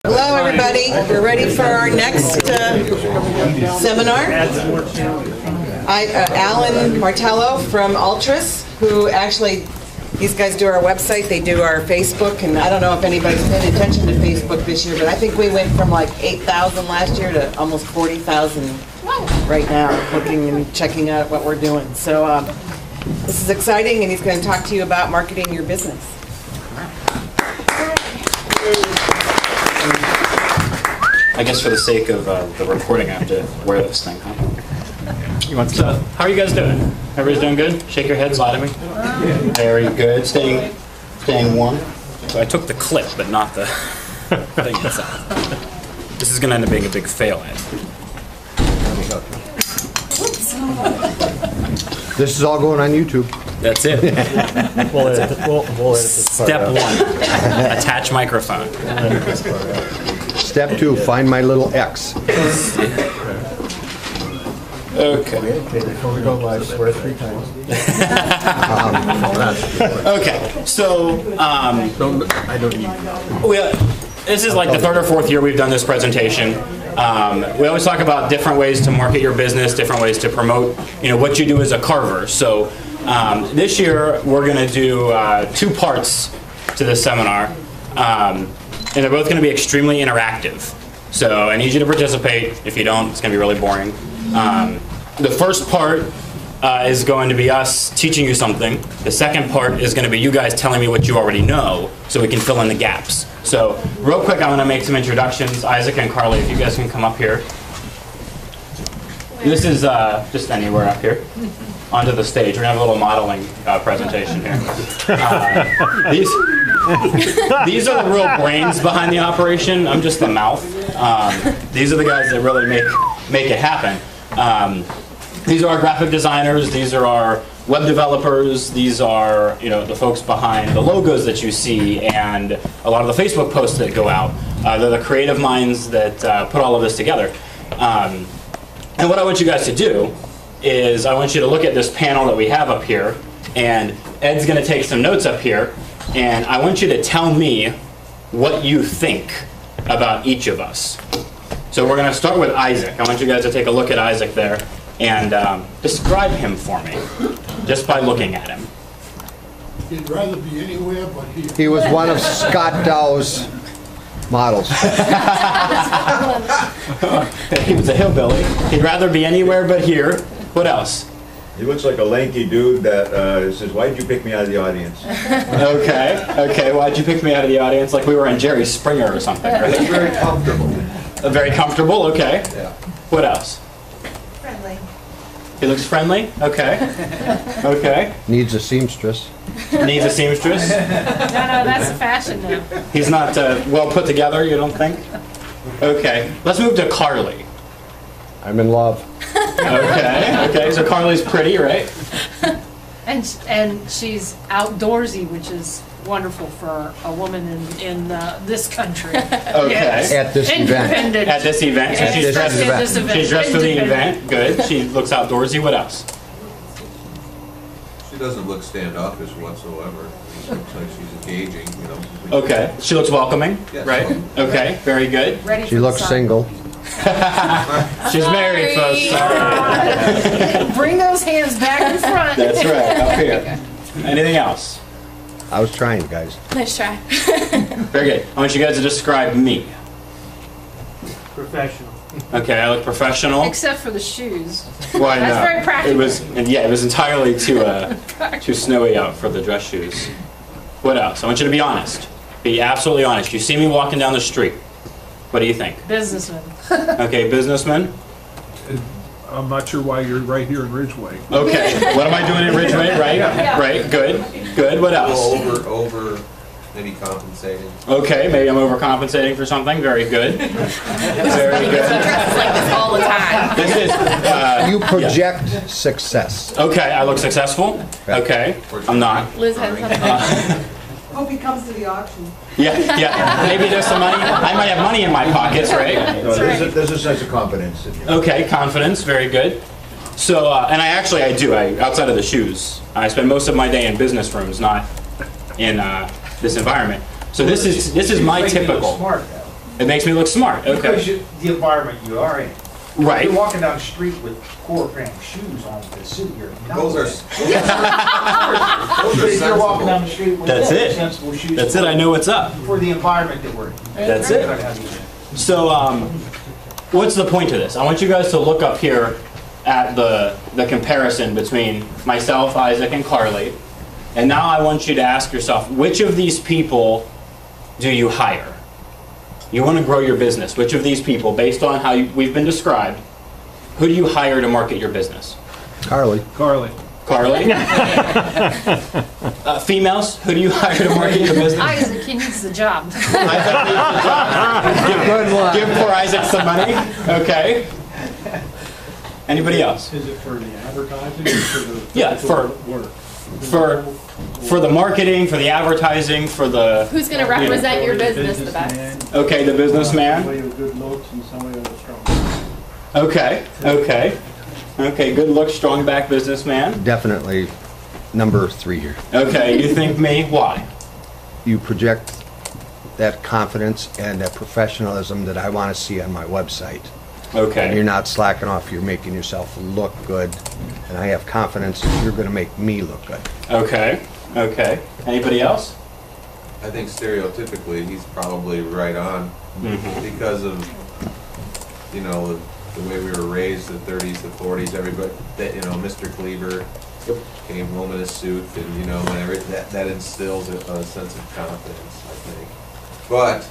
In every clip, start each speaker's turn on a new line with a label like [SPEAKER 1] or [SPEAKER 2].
[SPEAKER 1] Hello, everybody. We're ready for our next seminar. Alan Martello from Ultras, who actually, these guys do our website, they do our Facebook, and I don't know if anybody's paying attention to Facebook this year, but I think we went from like 8,000 last year to almost 40,000 right now, looking and checking out what we're doing. So this is exciting, and he's going to talk to you about marketing your business.
[SPEAKER 2] I guess for the sake of the recording, I have to wear this thing, huh? So, how are you guys doing? Everybody's doing good? Shake your heads, lie to me. Very good. Staying warm. So I took the clip, but not the thing itself. This is going to end up being a big fail, Ed.
[SPEAKER 3] This is all going on YouTube.
[SPEAKER 2] That's it.
[SPEAKER 4] We'll edit this part
[SPEAKER 2] Step
[SPEAKER 4] out.
[SPEAKER 2] 1, attach microphone.
[SPEAKER 3] Step 2, find my little X.
[SPEAKER 2] Okay.
[SPEAKER 4] Before we go live, swear 3 times.
[SPEAKER 2] Okay, so
[SPEAKER 4] I don't need.
[SPEAKER 2] this is like the 3rd or 4th year we've done this presentation. We always talk about different ways to market your business, different ways to promote, what you do as a carver. So this year we're going to do 2 parts to this seminar, and they're both going to be extremely interactive. So I need you to participate. If you don't, it's going to be really boring. The first part is going to be us teaching you something. The second part is going to be you guys telling me what you already know so we can fill in the gaps. So real quick, I'm going to make some introductions. Isaac and Carly, if you guys can come up here. This is just anywhere up here onto the stage. We're going to have a little modeling presentation here. These are the real brains behind the operation. I'm just the mouth. These are the guys that really make it happen. These are our graphic designers. These are our web developers. These are the folks behind the logos that you see and a lot of the Facebook posts that go out. They're the creative minds that put all of this together. And what I want you guys to do is I want you to look at this panel that we have up here, and Ed's going to take some notes up here, and I want you to tell me what you think about each of us. So we're going to start with Isaac. I want you guys to take a look at Isaac there and describe him for me, just by looking at him.
[SPEAKER 5] He'd rather be anywhere but here.
[SPEAKER 3] He was one of Scott Dow's models.
[SPEAKER 2] He was a hillbilly. He'd rather be anywhere but here. What else?
[SPEAKER 6] He looks like a lanky dude that says, "Why'd you pick me out of the audience?"
[SPEAKER 2] Okay. Why'd you pick me out of the audience? Like we were in Jerry Springer or something, right?
[SPEAKER 6] He's very comfortable.
[SPEAKER 2] Very comfortable, okay.
[SPEAKER 6] Yeah.
[SPEAKER 2] What else?
[SPEAKER 7] Friendly.
[SPEAKER 2] He looks friendly, okay. Okay.
[SPEAKER 3] Needs a seamstress.
[SPEAKER 2] Needs a seamstress.
[SPEAKER 7] No, that's a fashion now.
[SPEAKER 2] He's not well put together, you don't think? Okay. Let's move to Carly.
[SPEAKER 3] I'm in love.
[SPEAKER 2] Okay. So Carly's pretty, right?
[SPEAKER 7] And she's outdoorsy, which is wonderful for a woman in this country.
[SPEAKER 2] Okay.
[SPEAKER 7] Yes.
[SPEAKER 3] At this event.
[SPEAKER 7] Independent.
[SPEAKER 2] At this event. So
[SPEAKER 7] Yes.
[SPEAKER 2] she's dressed,
[SPEAKER 7] At this event.
[SPEAKER 2] she's dressed for the
[SPEAKER 7] Independent.
[SPEAKER 2] event. Good. She looks outdoorsy. What else?
[SPEAKER 8] She doesn't look standoffish whatsoever. She looks like she's engaging,
[SPEAKER 2] Okay. She looks welcoming,
[SPEAKER 8] Yes.
[SPEAKER 2] right? Okay. Very good.
[SPEAKER 7] Ready
[SPEAKER 3] She
[SPEAKER 7] for
[SPEAKER 3] looks
[SPEAKER 7] the sun.
[SPEAKER 3] single.
[SPEAKER 2] She's married, folks. Sorry.
[SPEAKER 7] Bring those hands back in front.
[SPEAKER 2] That's right. Up here. Anything else?
[SPEAKER 3] I was trying, guys.
[SPEAKER 7] Nice try.
[SPEAKER 2] Very good. I want you guys to describe me.
[SPEAKER 4] Professional.
[SPEAKER 2] Okay, I look professional.
[SPEAKER 7] Except for the shoes.
[SPEAKER 2] Why
[SPEAKER 7] That's
[SPEAKER 2] not?
[SPEAKER 7] very practical.
[SPEAKER 2] It was entirely too snowy out for the dress shoes. What else? I want you to be honest. Be absolutely honest. You see me walking down the street. What do you think?
[SPEAKER 7] Businessman.
[SPEAKER 2] Okay, businessman.
[SPEAKER 5] I'm not sure why you're right here in Ridgeway.
[SPEAKER 2] Okay, what am I doing in Ridgeway? Right, right. Good. What else?
[SPEAKER 8] over maybe compensating.
[SPEAKER 2] Okay, maybe I'm overcompensating for something. Very good. Very good.
[SPEAKER 7] Dresses like this all the time.
[SPEAKER 2] This is.
[SPEAKER 3] You project success.
[SPEAKER 2] Okay, I look successful. Okay, I'm not.
[SPEAKER 7] Liz has something.
[SPEAKER 1] Hope he comes to the auction.
[SPEAKER 2] Yeah. Maybe there's some money. I might have money in my pockets, right?
[SPEAKER 6] No, there's a sense of confidence in you.
[SPEAKER 2] Okay, confidence, very good. So, and I do. Outside of the shoes, I spend most of my day in business rooms, not in this environment. So this is my typical. It makes me look smart.
[SPEAKER 9] Because
[SPEAKER 2] Okay.
[SPEAKER 9] the environment you are in.
[SPEAKER 2] Right.
[SPEAKER 9] You're walking down the street with core crank shoes on with a suit, you're not.
[SPEAKER 8] Those are,
[SPEAKER 9] If you're walking down the street with
[SPEAKER 2] That's it.
[SPEAKER 9] sensible shoes.
[SPEAKER 2] That's it. I know what's up.
[SPEAKER 9] For the environment that we're in.
[SPEAKER 2] That's it. So, what's the point of this? I want you guys to look up here at the comparison between myself, Isaac, and Carly. And now I want you to ask yourself, which of these people do you hire? You want to grow your business. Which of these people, based on how we've been described, who do you hire to market your business?
[SPEAKER 3] Carly.
[SPEAKER 5] Carly.
[SPEAKER 2] Carly? Females, who do you hire to market your business?
[SPEAKER 7] Isaac, he needs the job.
[SPEAKER 3] Good one.
[SPEAKER 2] Give poor Isaac some money. Okay. Anybody else?
[SPEAKER 4] Is it for the advertising or for the
[SPEAKER 2] Yeah,
[SPEAKER 4] physical work?
[SPEAKER 2] For the marketing, for the advertising, for the...
[SPEAKER 10] Who's going to represent your business the best?
[SPEAKER 2] Okay, the businessman.
[SPEAKER 4] Somebody with good looks and somebody with a strong.
[SPEAKER 2] Okay, okay. Okay, good look, strong back businessman.
[SPEAKER 3] Definitely number 3 here.
[SPEAKER 2] Okay, you think me? Why?
[SPEAKER 3] You project that confidence and that professionalism that I want to see on my website. And you're
[SPEAKER 2] Okay.
[SPEAKER 3] not slacking off, you're making yourself look good. And I have confidence that you're going to make me look good.
[SPEAKER 2] Okay, okay. Anybody else?
[SPEAKER 8] I think stereotypically, he's probably right on because of, you know, the way we were raised, the 30s, the 40s, everybody, that, you know, Mr. Cleaver came home in a suit and, you know, whenever, that instills a sense of confidence, I think. But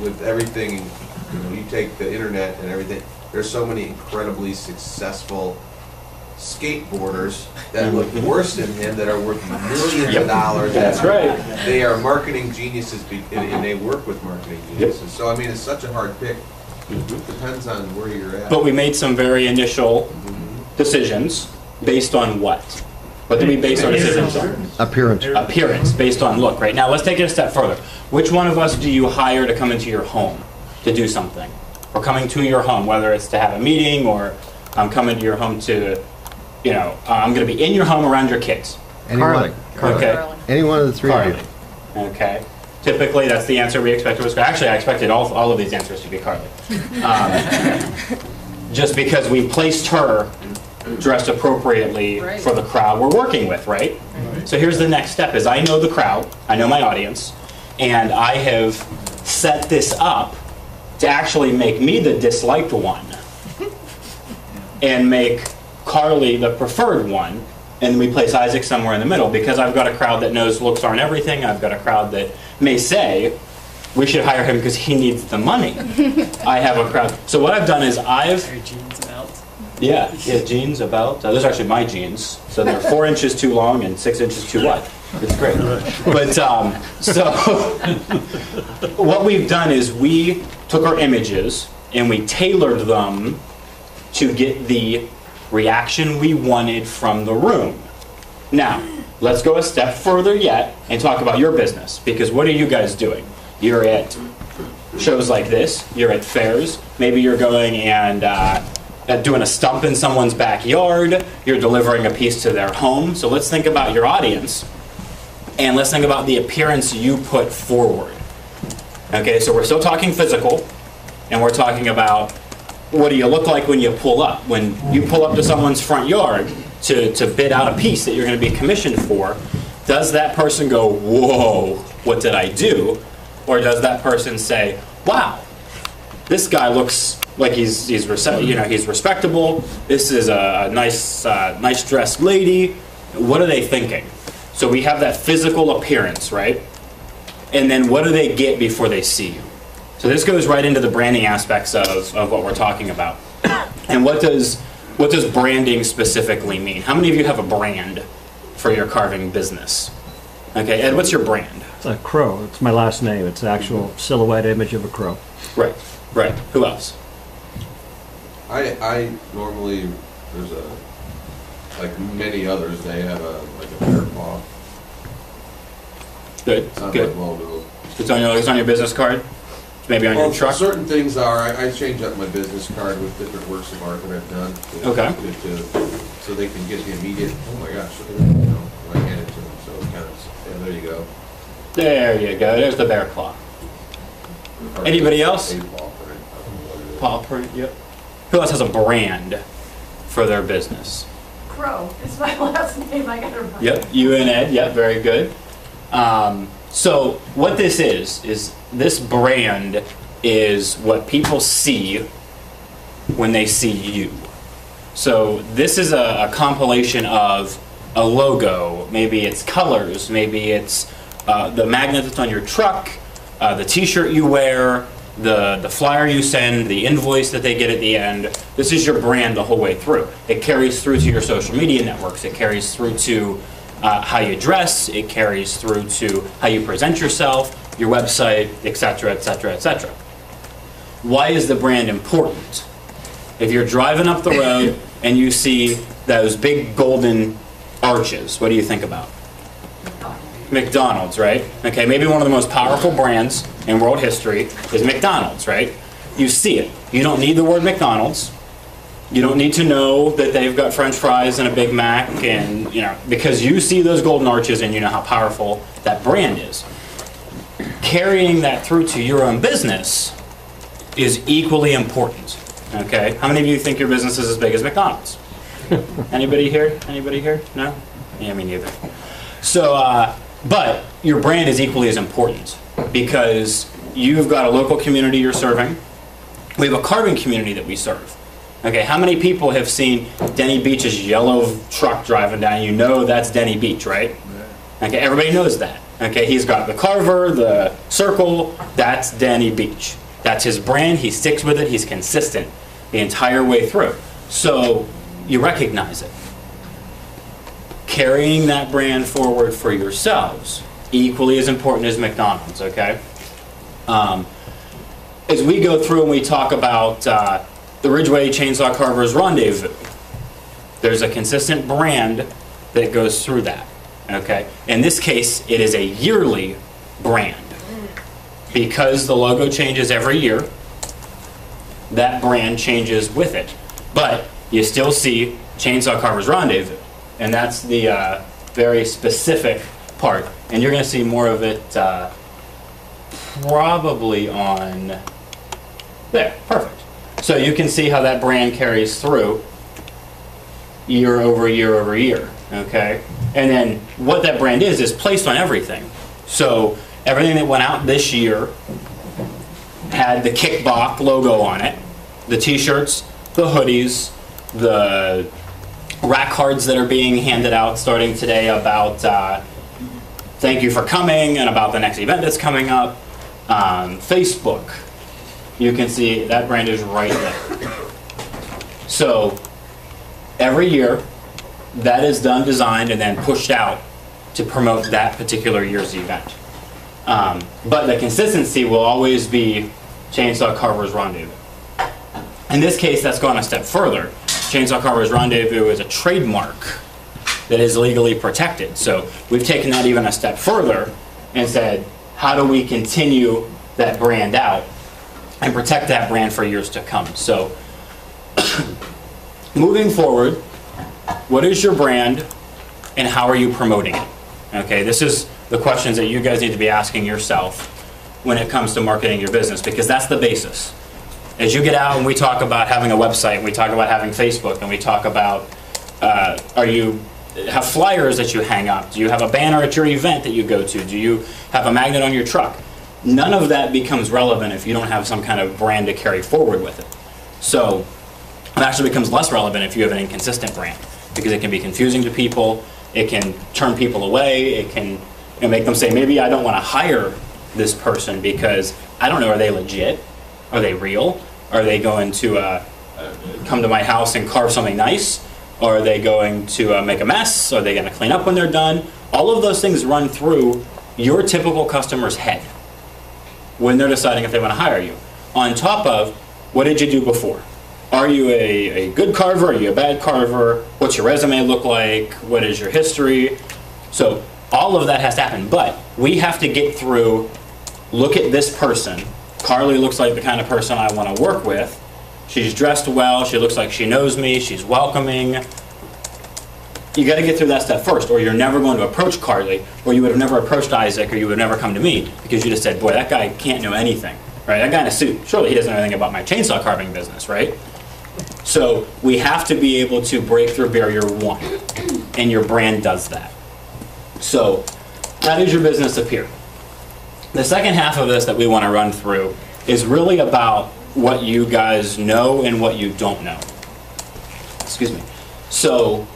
[SPEAKER 8] with everything, you know, you take the internet and everything, there's so many incredibly successful skateboarders that look worse than him that are worth millions of dollars.
[SPEAKER 2] That's right.
[SPEAKER 8] They are marketing geniuses and they work with marketing geniuses. So I mean, it's such a hard pick. It depends on where you're at.
[SPEAKER 2] But we made some very initial decisions based on what? What did we base our decisions on?
[SPEAKER 3] Appearance.
[SPEAKER 2] Appearance, based on look. Right now, let's take it a step further. Which one of us do you hire to come into your home to do something? Or coming to your home, whether it's to have a meeting or I'm coming to your home to, you know, I'm going to be in your home around your kids.
[SPEAKER 3] Anyone,
[SPEAKER 2] Okay.
[SPEAKER 3] any one of the 3 of
[SPEAKER 2] Carly.
[SPEAKER 3] you.
[SPEAKER 2] Okay. Typically, that's the answer we expected was. Actually, I expected all of these answers to be Carly. Just because we placed her dressed appropriately
[SPEAKER 7] Right.
[SPEAKER 2] for the crowd we're working with, right? So here's the next step: is I know the crowd, I know my audience, and I have set this up to actually make me the disliked one, and make Carly the preferred one. And we place Isaac somewhere in the middle because I've got a crowd that knows looks aren't everything. I've got a crowd that may say, we should hire him because he needs the money. I have a crowd. So what I've done is jeans, a belt. Those are actually my jeans. So they're 4 inches too long and 6 inches too wide. It's great. But so what we've done is we took our images and we tailored them to get the reaction we wanted from the room. Now, let's go a step further yet and talk about your business, because what are you guys doing? You're at shows like this, you're at fairs, maybe you're going and doing a stump in someone's backyard, you're delivering a piece to their home. So let's think about your audience, and let's think about the appearance you put forward. Okay, so we're still talking physical, and we're talking about what do you look like when you pull up? When you pull up to someone's front yard to bid out a piece that you're going to be commissioned for, does that person go, whoa, what did I do? Or does that person say, wow, this guy looks like he's respectable. This is a nice dressed lady. What are they thinking? So we have that physical appearance, right? And then what do they get before they see you? So this goes right into the branding aspects of what we're talking about. And what does branding specifically mean? How many of you have a brand for your carving business? Okay, Ed, what's your brand?
[SPEAKER 11] It's a crow. It's my last name. It's the actual silhouette image of a crow.
[SPEAKER 2] Right, right. Who else?
[SPEAKER 8] I normally, like many others, they have a bear paw.
[SPEAKER 2] Good,
[SPEAKER 8] It's not
[SPEAKER 2] good.
[SPEAKER 8] my logo.
[SPEAKER 2] It's on your business card? Maybe on your truck?
[SPEAKER 8] Certain things are. I change up my business card with different works of art that I've done.
[SPEAKER 2] Okay.
[SPEAKER 8] So they can get the immediate, oh my gosh, look at that, you know, when I hand it to them. So it kind of, yeah, there you go.
[SPEAKER 2] There you go. There's the bear claw. Anybody else? Paw print, yep. Who else has a brand for their business?
[SPEAKER 7] Crow is my last name. I got to remember.
[SPEAKER 2] Yep, you and Ed, yep, very good. So what this is this brand is what people see when they see you. So this is a compilation of a logo, maybe it's colors, maybe it's the magnet that's on your truck, the t-shirt you wear, the flyer you send, the invoice that they get at the end. This is your brand the whole way through. It carries through to your social media networks. It carries through to how you dress. It carries through to how you present yourself, your website, etc., etc., etc. Why is the brand important? If you're driving up the road and you see those big golden arches, what do you think about? McDonald's, right? Okay, maybe one of the most powerful brands in world history is McDonald's, right? You see it. You don't need the word McDonald's. You don't need to know that they've got French fries and a Big Mac, and because you see those golden arches and you know how powerful that brand is. Carrying that through to your own business is equally important. Okay, how many of you think your business is as big as McDonald's? Anybody here? Anybody here? No? Yeah, me neither. So, but your brand is equally as important because you've got a local community you're serving. We have a carbon community that we serve. Okay, how many people have seen Denny Beach's yellow truck driving down? You know that's Denny Beach, right? Okay, everybody knows that. Okay, he's got the carver, the circle, that's Denny Beach. That's his brand, he sticks with it, he's consistent the entire way through. So you recognize it. Carrying that brand forward for yourselves, equally as important as McDonald's, okay? As we go through and we talk about the Ridgeway Chainsaw Carver's Rendezvous, there's a consistent brand that goes through that, okay? In this case, it is a yearly brand. Because the logo changes every year, that brand changes with it. But you still see Chainsaw Carver's Rendezvous, and that's the very specific part. And you're going to see more of it probably on there. Perfect. So you can see how that brand carries through year over year over year. Okay? And then what that brand is placed on everything. So everything that went out this year had the Kickbox logo on it. The t-shirts, the hoodies, the rack cards that are being handed out starting today about thank you for coming and about the next event that's coming up. Facebook, you can see that brand is right there. So every year that is done, designed, and then pushed out to promote that particular year's event. But the consistency will always be Chainsaw Carver's Rendezvous. In this case, that's gone a step further. Chainsaw Carver's Rendezvous is a trademark that is legally protected. So we've taken that even a step further and said, how do we continue that brand out and protect that brand for years to come? So moving forward, what is your brand and how are you promoting it? Okay, this is the questions that you guys need to be asking yourself when it comes to marketing your business, because that's the basis. As you get out and we talk about having a website, and we talk about having Facebook, and we talk about have flyers that you hang up? Do you have a banner at your event that you go to? Do you have a magnet on your truck? None of that becomes relevant if you don't have some kind of brand to carry forward with it. So it actually becomes less relevant if you have an inconsistent brand, because it can be confusing to people. It can turn people away. It can make them say, maybe I don't want to hire this person because I don't know, are they legit? Are they real? Are they going to come to my house and carve something nice? Or are they going to make a mess? Are they going to clean up when they're done? All of those things run through your typical customer's head when they're deciding if they want to hire you. On top of, what did you do before? Are you a good carver? Are you a bad carver? What's your resume look like? What is your history? So all of that has to happen, but we have to get through, look at this person. Carly looks like the kind of person I want to work with. She's dressed well, she looks like she knows me, she's welcoming. You got to get through that step first, or you're never going to approach Carly, or you would have never approached Isaac, or you would have never come to me, because you just said, boy, that guy can't know anything. right? That guy in a suit, surely he doesn't know anything about my chainsaw carving business, right? So we have to be able to break through barrier one, and your brand does that. So that is your business appeal. The second half of this that we want to run through is really about what you guys know and what you don't know. Excuse me. So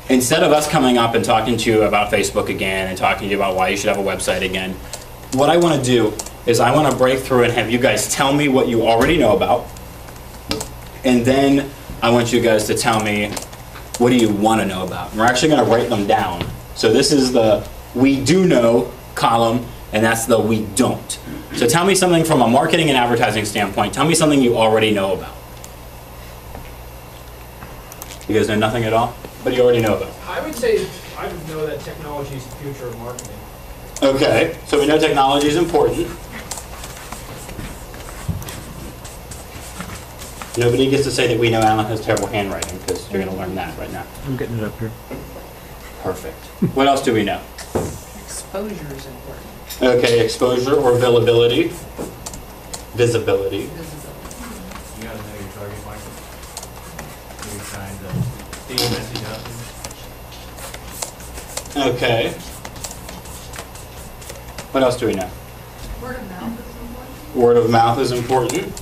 [SPEAKER 2] instead of us coming up and talking to you about Facebook again and talking to you about why you should have a website again, what I want to do is I want to break through and have you guys tell me what you already know about, and then I want you guys to tell me what do you want to know about. And we're actually going to write them down. So this is the we do know column, and that's the we don't. So tell me something from a marketing and advertising standpoint. Tell me something you already know about. You guys know nothing at all? What do you already know about?
[SPEAKER 12] I would say I would know that technology is the future of marketing.
[SPEAKER 2] Okay, so we know technology is important. Nobody gets to say that we know Alan has terrible handwriting, because you're going to learn that right now.
[SPEAKER 11] I'm getting it up here.
[SPEAKER 2] Perfect. What else do we know?
[SPEAKER 7] Exposure is important.
[SPEAKER 2] Okay, exposure or visibility. Visibility.
[SPEAKER 4] You gotta know your target market. You're trying to get your message out there.
[SPEAKER 2] Okay. What else do we know?
[SPEAKER 10] Word of mouth is important.
[SPEAKER 2] Word of mouth is important.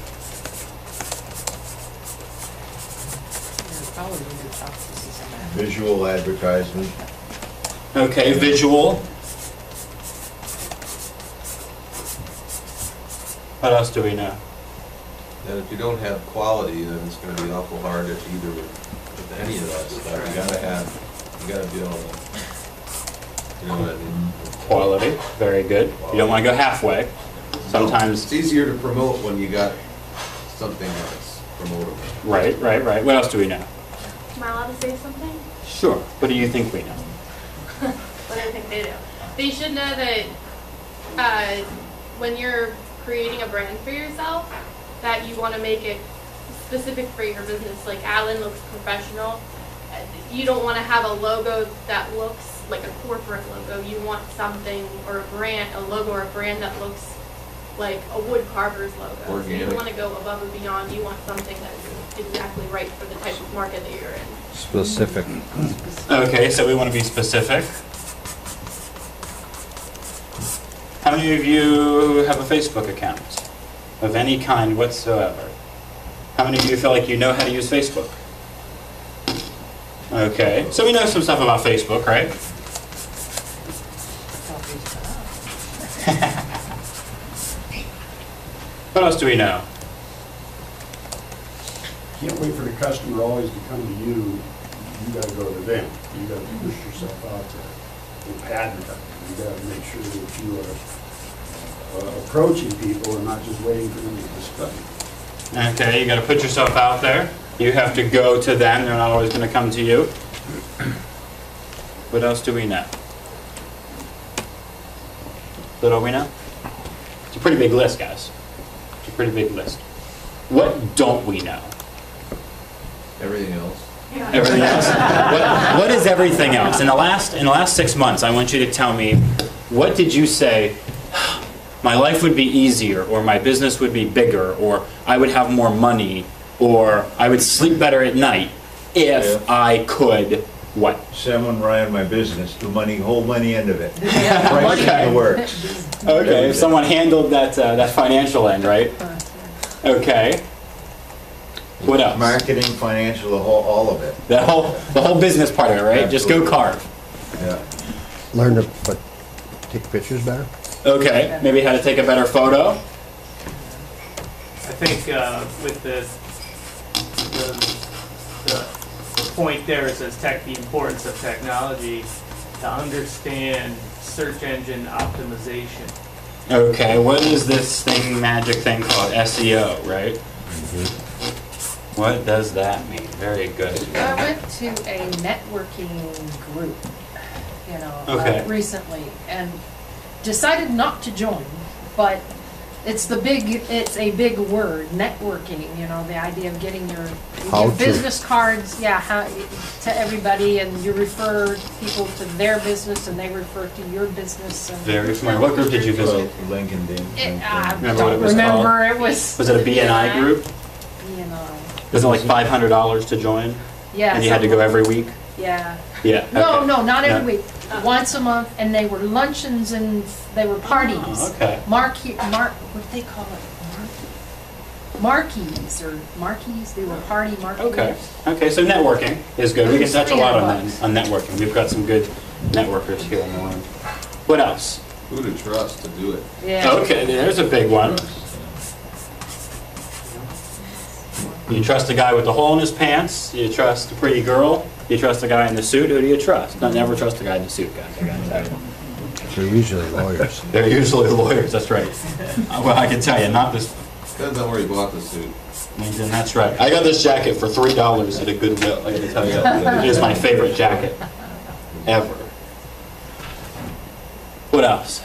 [SPEAKER 6] Visual advertisement.
[SPEAKER 2] Okay, visual. What else do we know?
[SPEAKER 8] And if you don't have quality, then it's gonna be awful hard if either with any of that stuff. You gotta be able to, you know what I mean?
[SPEAKER 2] Quality, very good. You don't want to go halfway. Sometimes.
[SPEAKER 8] It's easier to promote when you got something that's promotable.
[SPEAKER 2] Right. What else do we know?
[SPEAKER 10] Am I allowed to say something?
[SPEAKER 2] Sure. What do you think we know?
[SPEAKER 10] What do I think they do? They should know that when you're creating a brand for yourself, that you want to make it specific for your business. Like Alan looks professional. You don't want to have a logo that looks like a corporate logo. You want something or a brand, a logo or a brand that looks like a wood carver's logo.
[SPEAKER 8] Organic.
[SPEAKER 10] So you want to go above and beyond. You want something that's exactly right for the type of market that you're in.
[SPEAKER 3] Specific.
[SPEAKER 2] Okay, so we want to be specific. How many of you have a Facebook account of any kind whatsoever? How many of you feel like you know how to use Facebook? Okay, so we know some stuff about Facebook, right? What else do we know?
[SPEAKER 13] Can't wait for the customer always to come to you. You gotta go to them. You gotta push yourself out there with advertising. You gotta make sure that you are approaching people and not just waiting for them to discover.
[SPEAKER 2] Okay, you got to put yourself out there. You have to go to them. They're not always going to come to you. What else do we know? Is that all we know? It's a pretty big list, guys. It's a pretty big list. What don't we know?
[SPEAKER 8] Everything else.
[SPEAKER 2] Everything else? What is everything else? In the last 6 months, I want you to tell me, what did you say, my life would be easier, or my business would be bigger, or I would have more money, or I would sleep better at night if I could what?
[SPEAKER 6] Someone ran my business, the whole money end of it.
[SPEAKER 2] Yeah.
[SPEAKER 6] Right
[SPEAKER 2] Okay.
[SPEAKER 6] in the works.
[SPEAKER 2] Okay, if someone handled that that financial end, right? Okay. What else?
[SPEAKER 6] Marketing, financial, all of it.
[SPEAKER 2] The whole business part of it, right? Just go carve.
[SPEAKER 6] Yeah.
[SPEAKER 3] Learn to take pictures better.
[SPEAKER 2] Okay, maybe how to take a better photo.
[SPEAKER 12] I think with the point there, it says the importance of technology to understand search engine optimization.
[SPEAKER 2] Okay, what is this magic thing called? SEO, right? Mm-hmm. What does that mean? Very good.
[SPEAKER 7] I went to a networking group, recently, and decided not to join, but it's a big word, networking, you know, the idea of getting you
[SPEAKER 3] How
[SPEAKER 7] give
[SPEAKER 3] to-
[SPEAKER 7] business cards, to everybody, and you refer people to their business, and they refer to your business. And
[SPEAKER 2] Very smart. What group did you visit?
[SPEAKER 6] Lincoln Dane.
[SPEAKER 7] I
[SPEAKER 2] Remember what it
[SPEAKER 7] don't
[SPEAKER 2] was
[SPEAKER 7] remember.
[SPEAKER 2] called?
[SPEAKER 7] It was.
[SPEAKER 2] Was it a BNI group? Was it like $500 to join?
[SPEAKER 7] Yeah.
[SPEAKER 2] And you had to go every week?
[SPEAKER 7] Yeah.
[SPEAKER 2] Yeah.
[SPEAKER 7] No,
[SPEAKER 2] okay.
[SPEAKER 7] no, not
[SPEAKER 2] No.
[SPEAKER 7] every week. Once a month, and they were luncheons and they were parties.
[SPEAKER 2] Oh, okay.
[SPEAKER 7] What do they call it? Marquees or marquees. They were party marquees.
[SPEAKER 2] Okay. Okay, so networking is good. We can touch a lot on networking. We've got some good networkers here in the room. What else?
[SPEAKER 8] Who to trust to do it.
[SPEAKER 7] Yeah.
[SPEAKER 2] Okay, there's a big one. You trust a guy with a hole in his pants? You trust a pretty girl? You trust a guy in the suit? Who do you trust? Don't never trust a guy in the suit, guys. I gotta tell you.
[SPEAKER 3] They're usually lawyers.
[SPEAKER 2] They're usually lawyers, that's right. Well, I can tell you, not this.
[SPEAKER 8] Depends on where you bought the suit.
[SPEAKER 2] And that's right. I got this jacket for $3 at a Goodwill, I gotta tell you. It is my favorite jacket ever. What else?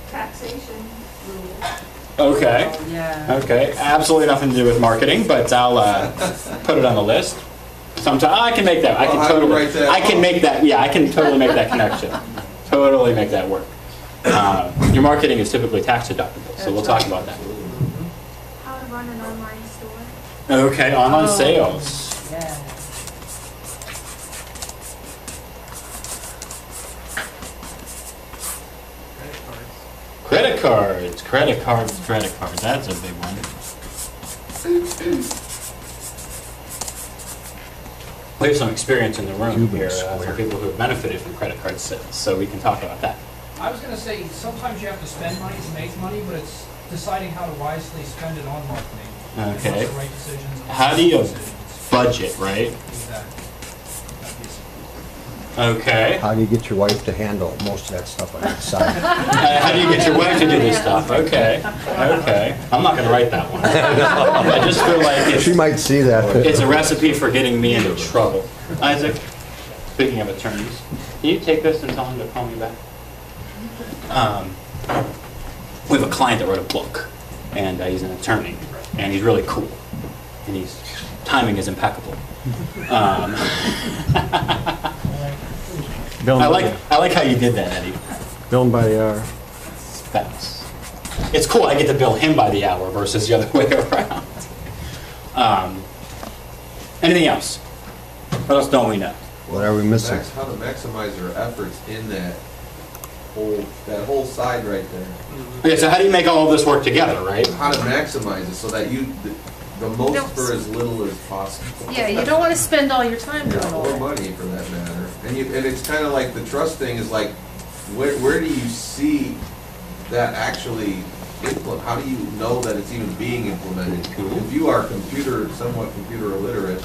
[SPEAKER 10] Taxation rules.
[SPEAKER 2] Okay.
[SPEAKER 7] Yeah.
[SPEAKER 2] Okay. Absolutely nothing to do with marketing, but I'll put it on the list. Sometimes I can make that. I can
[SPEAKER 8] Well, how do you
[SPEAKER 2] totally.
[SPEAKER 8] write that
[SPEAKER 2] I can
[SPEAKER 8] off?
[SPEAKER 2] make that. Yeah, I can totally make that connection. Totally make that work. Your marketing is typically tax deductible, so we'll talk about that.
[SPEAKER 10] How to run an online store.
[SPEAKER 2] Okay, online sales.
[SPEAKER 7] Yeah.
[SPEAKER 2] Credit cards. Credit cards. Credit cards. That's a big one. We have some experience in the room here for people who have benefited from credit card sales, so we can talk about that.
[SPEAKER 9] I was gonna say, sometimes you have to spend money to make money, but it's deciding how to wisely spend it on marketing.
[SPEAKER 2] Okay.
[SPEAKER 9] What's the right decisions.
[SPEAKER 2] How do you budget, right?
[SPEAKER 9] Exactly.
[SPEAKER 2] Okay.
[SPEAKER 3] How do you get your wife to handle most of that stuff on the side?
[SPEAKER 2] How do you get your wife to do this stuff? Okay. Okay. I'm not going to write that one. I just feel like
[SPEAKER 3] She might see that.
[SPEAKER 2] it's a recipe for getting me into trouble. Isaac, speaking of attorneys, can you take this and tell him to call me back? We have a client that wrote a book, and he's an attorney, and he's really cool, and his timing is impeccable. I like how you did that, Eddie.
[SPEAKER 11] Billing by the hour.
[SPEAKER 2] It's cool. I get to bill him by the hour versus the other way around. Anything else? What else don't we know?
[SPEAKER 3] What are we missing?
[SPEAKER 8] How to maximize your efforts in that whole side right there.
[SPEAKER 2] Okay, so how do you make all of this work together, right?
[SPEAKER 8] How to maximize it so that the most for as little as possible.
[SPEAKER 7] Yeah, you don't want to spend all your time doing all
[SPEAKER 8] Or
[SPEAKER 7] that.
[SPEAKER 8] money for that matter. And it's kind of like the trust thing is like, where do you see that actually how do you know that it's even being implemented? If you are somewhat computer illiterate,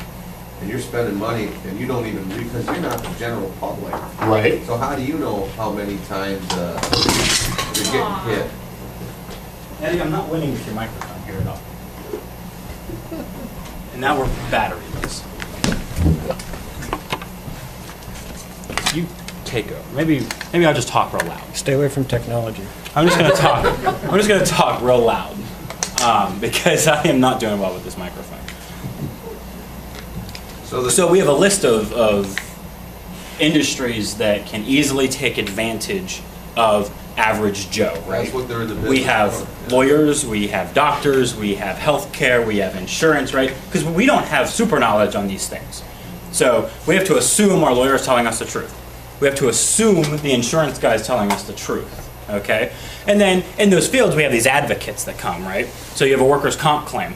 [SPEAKER 8] and you're spending money and you don't even read, because you're not the general public.
[SPEAKER 2] Right.
[SPEAKER 8] So how do you know how many times you're getting hit?
[SPEAKER 2] Eddie, I'm not winning with your microphone here at all. And now we're batteryless. You take over. Maybe I'll just talk real loud.
[SPEAKER 11] Stay away from technology.
[SPEAKER 2] I'm just gonna talk. I'm just gonna talk real loud because I am not doing well with this microphone. So we have a list of industries that can easily take advantage of average Joe, right?
[SPEAKER 8] That's what they're in the business
[SPEAKER 2] We have
[SPEAKER 8] for.
[SPEAKER 2] lawyers, we have doctors, we have healthcare, we have insurance, right? Because we don't have super knowledge on these things. So we have to assume our lawyer is telling us the truth. We have to assume the insurance guy is telling us the truth, okay? And then in those fields, we have these advocates that come, right? So you have a workers' comp claim,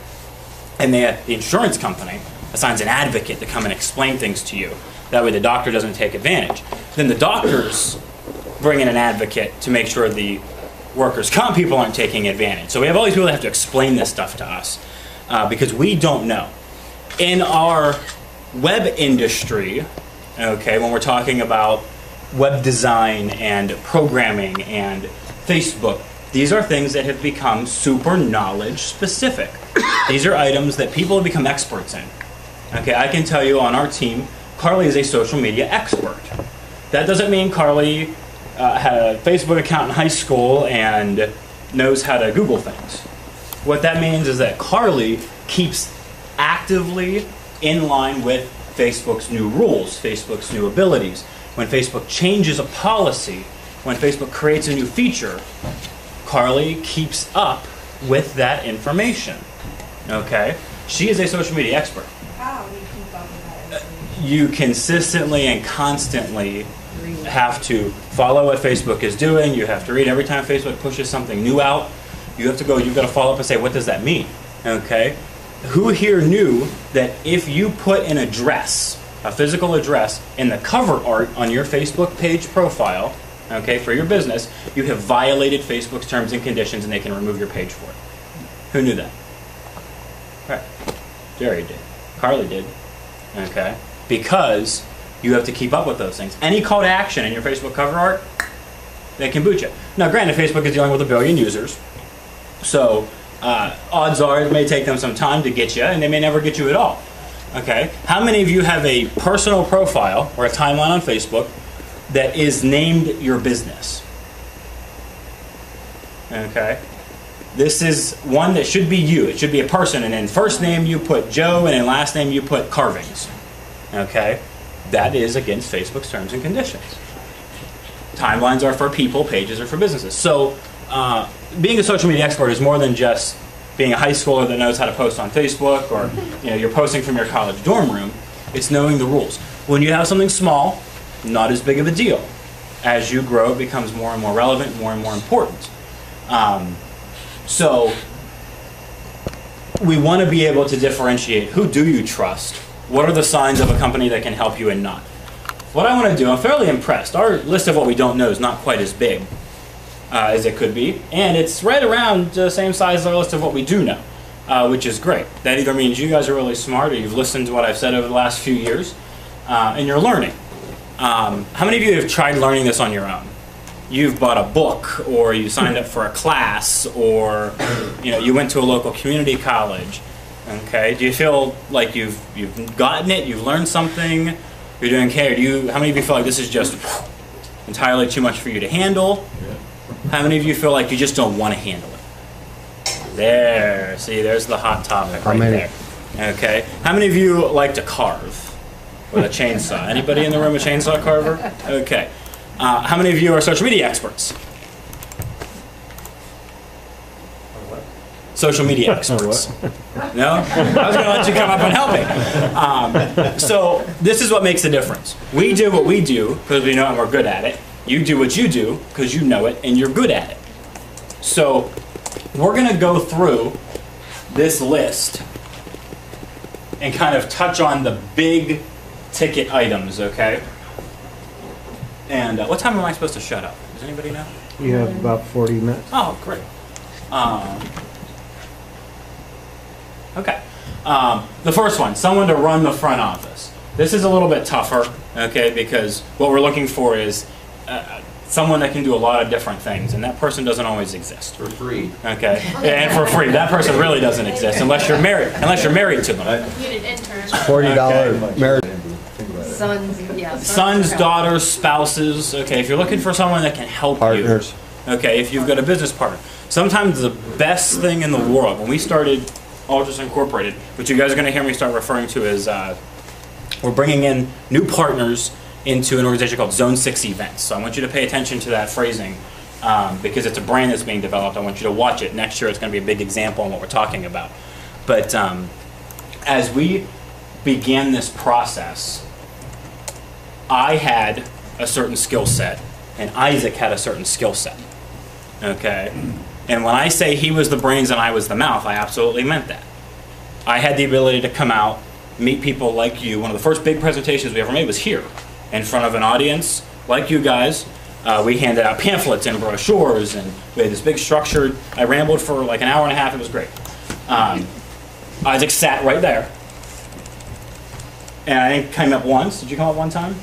[SPEAKER 2] and the insurance company assigns an advocate to come and explain things to you. That way the doctor doesn't take advantage. Then the doctors bring in an advocate to make sure the workers' comp people aren't taking advantage. So we have all these people that have to explain this stuff to us because we don't know. In our web industry, okay, when we're talking about web design and programming and Facebook, these are things that have become super knowledge specific. These are items that people have become experts in. Okay, I can tell you on our team, Carly is a social media expert. That doesn't mean Carly had a Facebook account in high school and knows how to Google things. What that means is that Carly keeps actively in line with Facebook's new rules, Facebook's new abilities. When Facebook changes a policy, when Facebook creates a new feature, Carly keeps up with that information. Okay? She is a social media expert.
[SPEAKER 14] How do you keep up with that information?
[SPEAKER 2] You consistently and constantly have to follow what Facebook is doing. You have to read every time Facebook pushes something new out. You have to go, you've got to follow up and say, what does that mean? Okay? Who here knew that if you put an address, a physical address, in the cover art on your Facebook page profile, okay, for your business, you have violated Facebook's terms and conditions and they can remove your page for it? Who knew that? Right. Jerry did. Carly did. Okay? Because you have to keep up with those things. Any call to action in your Facebook cover art, they can boot you. Now, granted, Facebook is dealing with 1 billion users, so odds are it may take them some time to get you, and they may never get you at all. Okay? How many of you have a personal profile or a timeline on Facebook that is named your business? Okay? This is one that should be you. It should be a person, and in first name you put Joe, and in last name you put Carvings. Okay? That is against Facebook's terms and conditions. Timelines are for people, pages are for businesses. So, being a social media expert is more than just being a high schooler that knows how to post on Facebook, or you're posting from your college dorm room. It's knowing the rules. When you have something small, not as big of a deal. As you grow, it becomes more and more relevant, more and more important. So we want to be able to differentiate who do you trust, what are the signs of a company that can help you and not. What I want to do, I'm fairly impressed. Our list of what we don't know is not quite as big as it could be, and it's right around the same size as our list of what we do know, which is great. That either means you guys are really smart or you've listened to what I've said over the last few years, and you're learning. How many of you have tried learning this on your own? You've bought a book, or you signed up for a class, or you went to a local community college. Okay, do you feel like you've gotten it? You've learned something? You're doing okay? Or how many of you feel like this is just entirely too much for you to handle? Yeah. How many of you feel like you just don't want to handle it? There, see, there's the hot topic right there. Okay, how many of you like to carve with a chainsaw? Anybody in the room a chainsaw carver? Okay. How many of you are social media experts? Social media experts. No? I was going to let you come up and help me. So this is what makes the difference. We do what we do because we know it and we're good at it. You do what you do because you know it and you're good at it. So we're going to go through this list and kind of touch on the big ticket items, okay? And what time am I supposed to shut up? Does anybody know?
[SPEAKER 11] You have about 40 minutes.
[SPEAKER 2] Oh, great. Okay. The first one, someone to run the front office. This is a little bit tougher, okay, because what we're looking for is someone that can do a lot of different things, and that person doesn't always exist.
[SPEAKER 8] For free.
[SPEAKER 2] Okay, and for free. That person really doesn't exist unless you're married. Unless you're married to them.
[SPEAKER 10] You need an intern.
[SPEAKER 3] $40 marriage.
[SPEAKER 7] Sons, yeah.
[SPEAKER 2] Sons, daughters, spouses. Okay, if you're looking for someone that can help
[SPEAKER 3] Partners.
[SPEAKER 2] you. Okay, if you've got a business partner. Sometimes the best thing in the world, when we started Ultras Incorporated, which you guys are going to hear me start referring to as, we're bringing in new partners into an organization called Zone 6 Events. So I want you to pay attention to that phrasing because it's a brand that's being developed. I want you to watch it. Next year it's going to be a big example on what we're talking about. But as we began this process, I had a certain skill set, and Isaac had a certain skill set. Okay? And when I say he was the brains and I was the mouth, I absolutely meant that. I had the ability to come out, meet people like you. One of the first big presentations we ever made was here, in front of an audience like you guys. We handed out pamphlets and brochures, and we had this big structured, I rambled for like an hour and a half, it was great. Isaac sat right there. And I came up once. Did you come up one time?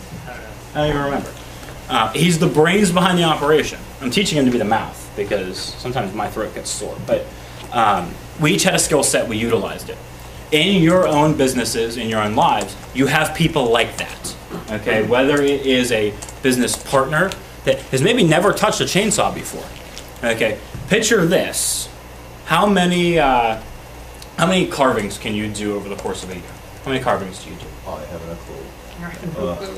[SPEAKER 2] I don't even remember. He's the brains behind the operation. I'm teaching him to be the mouth because sometimes my throat gets sore. But we each had a skill set, we utilized it. In your own businesses, in your own lives, you have people like that. Okay, whether it is a business partner that has maybe never touched a chainsaw before. Okay, picture this. How many carvings can you do over the course of a year? How many carvings do you do?
[SPEAKER 6] Oh, I have enough clue.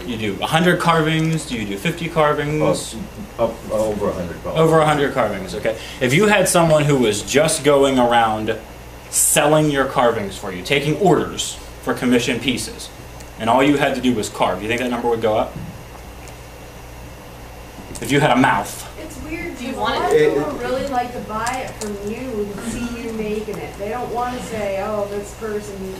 [SPEAKER 2] You do 100 carvings? Do you do 50 carvings?
[SPEAKER 6] Over 100 carvings.
[SPEAKER 2] Over 100 carvings, okay. If you had someone who was just going around selling your carvings for you, taking orders for commission pieces, and all you had to do was carve, do you think that number would go up? If you had a mouth.
[SPEAKER 14] It's weird.
[SPEAKER 10] Do you
[SPEAKER 14] a
[SPEAKER 10] want
[SPEAKER 14] lot
[SPEAKER 10] it?
[SPEAKER 14] of people really like to buy it from you and see you making it. They don't want to say, oh, this person,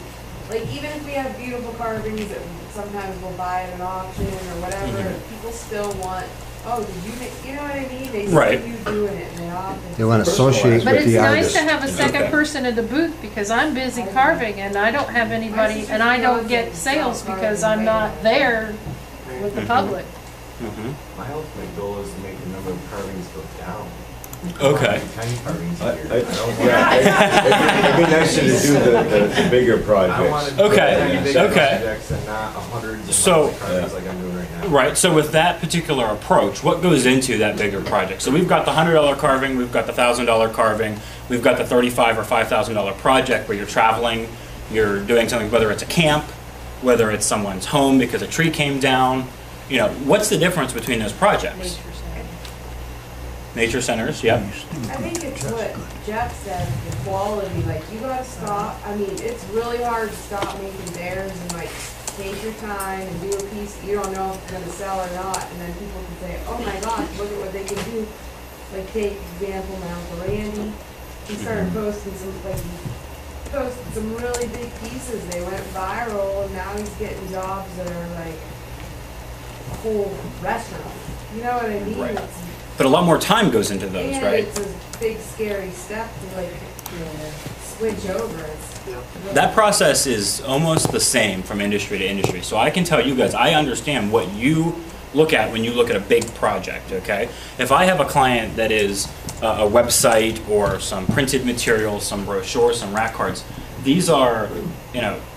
[SPEAKER 14] like even if we have beautiful carvings that sometimes we'll buy at an auction or whatever, people still want, oh, did you make, you know what I mean? They see you doing it and they often.
[SPEAKER 3] They want to associate
[SPEAKER 7] But
[SPEAKER 3] with
[SPEAKER 7] it's
[SPEAKER 3] the
[SPEAKER 7] nice
[SPEAKER 3] artist.
[SPEAKER 7] to have a second
[SPEAKER 2] Okay.
[SPEAKER 7] person in the booth because I'm busy carving and I don't have anybody, and I don't get sales because I'm not there with the public.
[SPEAKER 4] My ultimate goal is to make the number of carvings go down.
[SPEAKER 2] Okay.
[SPEAKER 4] Tiny carvings
[SPEAKER 6] I-
[SPEAKER 4] here.
[SPEAKER 6] I- yeah, it'd be nicer to do the bigger
[SPEAKER 4] I want to
[SPEAKER 6] projects.
[SPEAKER 4] do
[SPEAKER 2] Okay,
[SPEAKER 4] tiny, big
[SPEAKER 2] okay.
[SPEAKER 4] projects and not hundreds of
[SPEAKER 2] So-
[SPEAKER 4] monthly carvings like I'm doing right now.
[SPEAKER 2] Right, so with that particular approach, what goes into that bigger project? So we've got the $100 carving, we've got the $1,000 carving, we've got the $35,000 or $5,000 project where you're traveling, you're doing something, whether it's a camp, whether it's someone's home because a tree came down. You know, what's the difference between those projects? Nature centers, yeah.
[SPEAKER 14] I think it's what Jeff said, the quality, like you gotta stop, I mean, it's really hard to stop making bears and like take your time and do a piece you don't know if it's gonna sell or not, and then people can say, oh my gosh, look at what they can do. Like take example now for Randy, he started posting some really big pieces, they went viral, and now he's getting jobs that are like a whole restaurant, you know what I mean?
[SPEAKER 2] Right.
[SPEAKER 14] It's-
[SPEAKER 2] But a lot more time goes into those,
[SPEAKER 14] and
[SPEAKER 2] right?
[SPEAKER 14] it's a big scary step to like, switch over. It's really-
[SPEAKER 2] That process is almost the same from industry to industry. So I can tell you guys, I understand what you look at when you look at a big project, okay? If I have a client that is a website or some printed materials, some brochures, some rack cards, these are,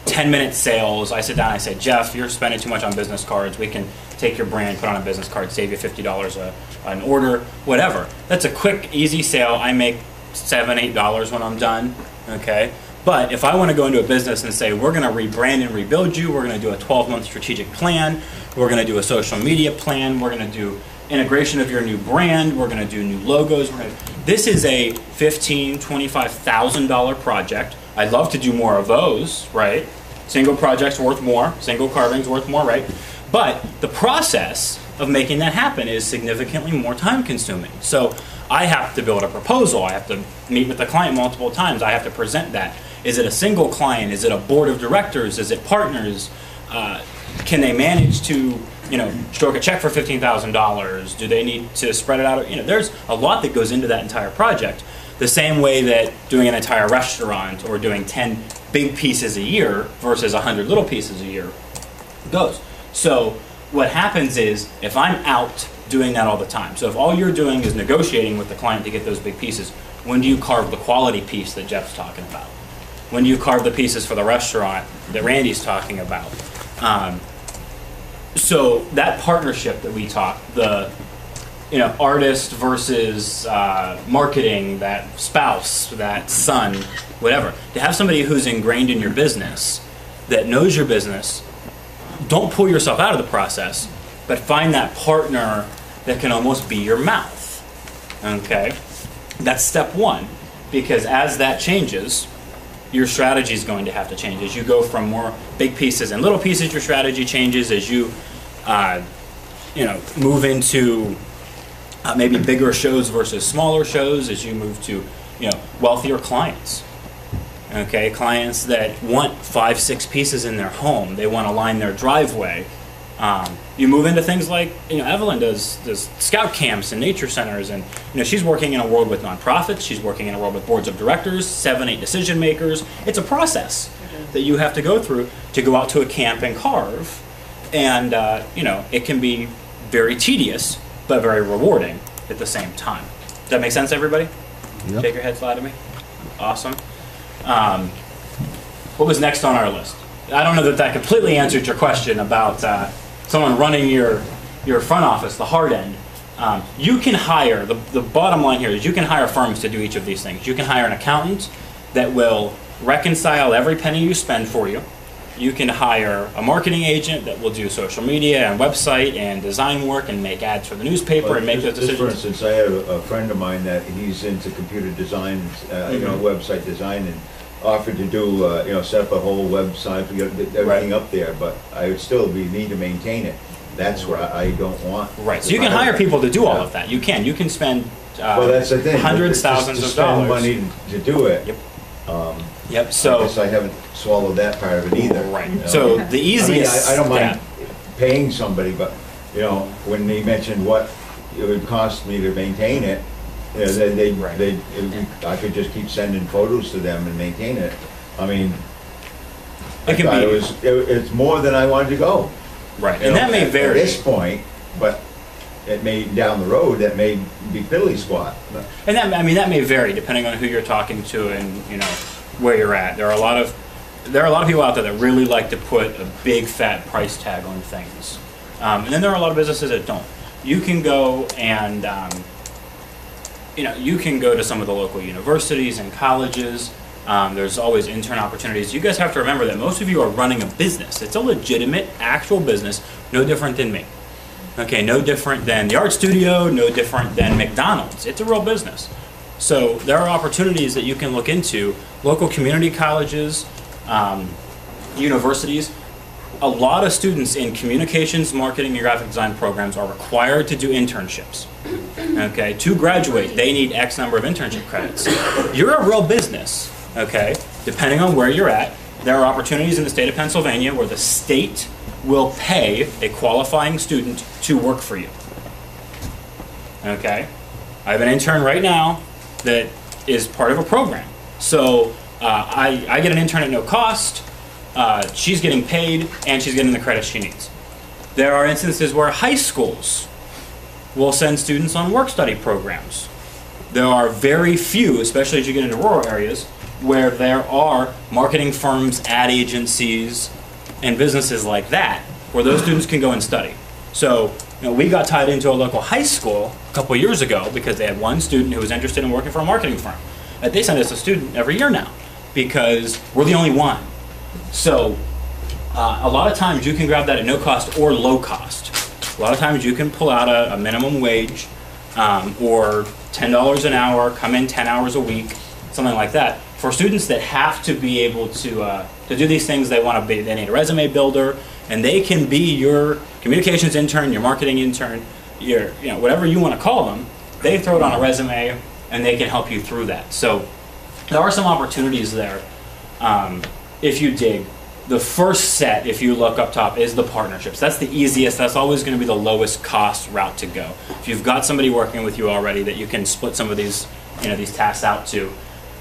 [SPEAKER 2] 10-minute sales. I sit down and I say, Jeff, you're spending too much on business cards. We can take your brand, put on a business card, save you $50 an order, whatever. That's a quick, easy sale. I make $7, $8 when I'm done, okay? But if I want to go into a business and say, we're going to rebrand and rebuild you, we're going to do a 12-month strategic plan, we're going to do a social media plan, we're going to do integration of your new brand, we're going to do new logos. This is a $15,000, $25,000 project. I'd love to do more of those, right? Single project's worth more, single carving's worth more, right? But the process of making that happen is significantly more time consuming. So I have to build a proposal, I have to meet with the client multiple times, I have to present that. Is it a single client? Is it a board of directors? Is it partners? Can they manage to, stroke a check for $15,000? Do they need to spread it out? There's a lot that goes into that entire project. The same way that doing an entire restaurant or doing 10 big pieces a year versus 100 little pieces a year goes. So what happens is if I'm out doing that all the time, so if all you're doing is negotiating with the client to get those big pieces, when do you carve the quality piece that Jeff's talking about? When do you carve the pieces for the restaurant that Randy's talking about? So that partnership that we talk, the artist versus marketing, that spouse, that son, whatever. To have somebody who's ingrained in your business, that knows your business, don't pull yourself out of the process, but find that partner that can almost be your mouth, okay? That's step one, because as that changes, your strategy is going to have to change. As you go from more big pieces and little pieces, your strategy changes. As you, move into maybe bigger shows versus smaller shows, as you move to, wealthier clients. Okay, clients that want 5, 6 pieces in their home. They want to line their driveway. You move into things like, Evelyn does scout camps and nature centers, and she's working in a world with nonprofits. She's working in a world with boards of directors, 7, 8 decision makers. It's a process that you have to go through to go out to a camp and carve, and it can be very tedious but very rewarding at the same time. Does that make sense, everybody?
[SPEAKER 3] Yep.
[SPEAKER 2] Shake your head, fly to me. Awesome. What was next on our list? I don't know that completely answered your question about someone running your front office, the hard end. You can hire, the bottom line here is you can hire firms to do each of these things. You can hire an accountant that will reconcile every penny you spend for you. You can hire a marketing agent that will do social media and website and design work and make ads for the newspaper and make those decisions.
[SPEAKER 6] For instance, I have a friend of mine that he's into computer design, website design, and offered to do, set up a whole website, everything up there, but I would still need to maintain it. That's where I don't want.
[SPEAKER 2] Right, so you can hire people to do all of that. You can spend
[SPEAKER 6] well, that's the thing.
[SPEAKER 2] hundreds, thousands of dollars.
[SPEAKER 6] Money to do it.
[SPEAKER 2] Yep. So
[SPEAKER 6] I guess I haven't swallowed that part of it either.
[SPEAKER 2] Right. So the easiest.
[SPEAKER 6] I don't mind paying somebody, but when they mentioned what it would cost me to maintain it, I could just keep sending photos to them and maintain it. I mean, it's more than I wanted to go.
[SPEAKER 2] Right, and that may vary
[SPEAKER 6] at this point, but it may down the road that may be piddly squat.
[SPEAKER 2] And that may vary depending on who you're talking to and where you're at. There are a lot of people out there that really like to put a big fat price tag on things, and then there are a lot of businesses that don't. You can go and you can go to some of the local universities and colleges. There's always intern opportunities. You guys have to remember that most of you are running a business. It's a legitimate, actual business, no different than me. Okay, no different than the art studio, no different than McDonald's. It's a real business. So there are opportunities that you can look into. Local community colleges, universities. A lot of students in communications, marketing, and graphic design programs are required to do internships. Okay, to graduate, they need X number of internship credits. You're a real business, okay? Depending on where you're at, there are opportunities in the state of Pennsylvania where the state will pay a qualifying student to work for you. Okay? I have an intern right now that is part of a program. So I get an intern at no cost. She's getting paid, and she's getting the credits she needs. There are instances where high schools will send students on work-study programs. There are very few, especially as you get into rural areas, where there are marketing firms, ad agencies, and businesses like that, where those students can go and study. So, we got tied into a local high school a couple years ago because they had one student who was interested in working for a marketing firm. And they send us a student every year now because we're the only one. So, a lot of times you can grab that at no cost or low cost. A lot of times you can pull out a minimum wage or $10 an hour, come in 10 hours a week, something like that. For students that have to be able to do these things, they need a resume builder, and they can be your communications intern, your marketing intern, your whatever you want to call them. They throw it on a resume, and they can help you through that. So there are some opportunities there if you dig. The first set, if you look up top, is the partnerships. That's the easiest. That's always going to be the lowest cost route to go. If you've got somebody working with you already that you can split some of these, these tasks out to.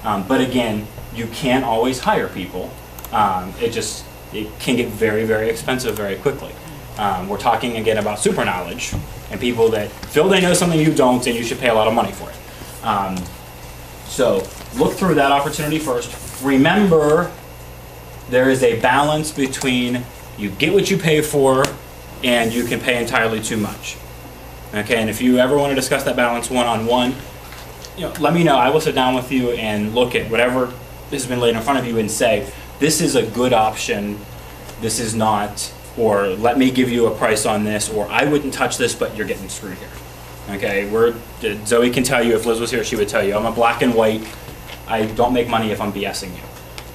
[SPEAKER 2] But again, you can't always hire people. It can get very, very expensive very quickly. We're talking again about super knowledge and people that feel they know something you don't, and you should pay a lot of money for it. So look through that opportunity first. Remember, there is a balance between you get what you pay for and you can pay entirely too much. Okay, and if you ever want to discuss that balance one-on-one, let me know. I will sit down with you and look at whatever has been laid in front of you and say, this is a good option, this is not, or let me give you a price on this, or I wouldn't touch this, but you're getting screwed here. Okay, Zoe can tell you, if Liz was here, she would tell you, I'm a black and white. I don't make money if I'm BSing you.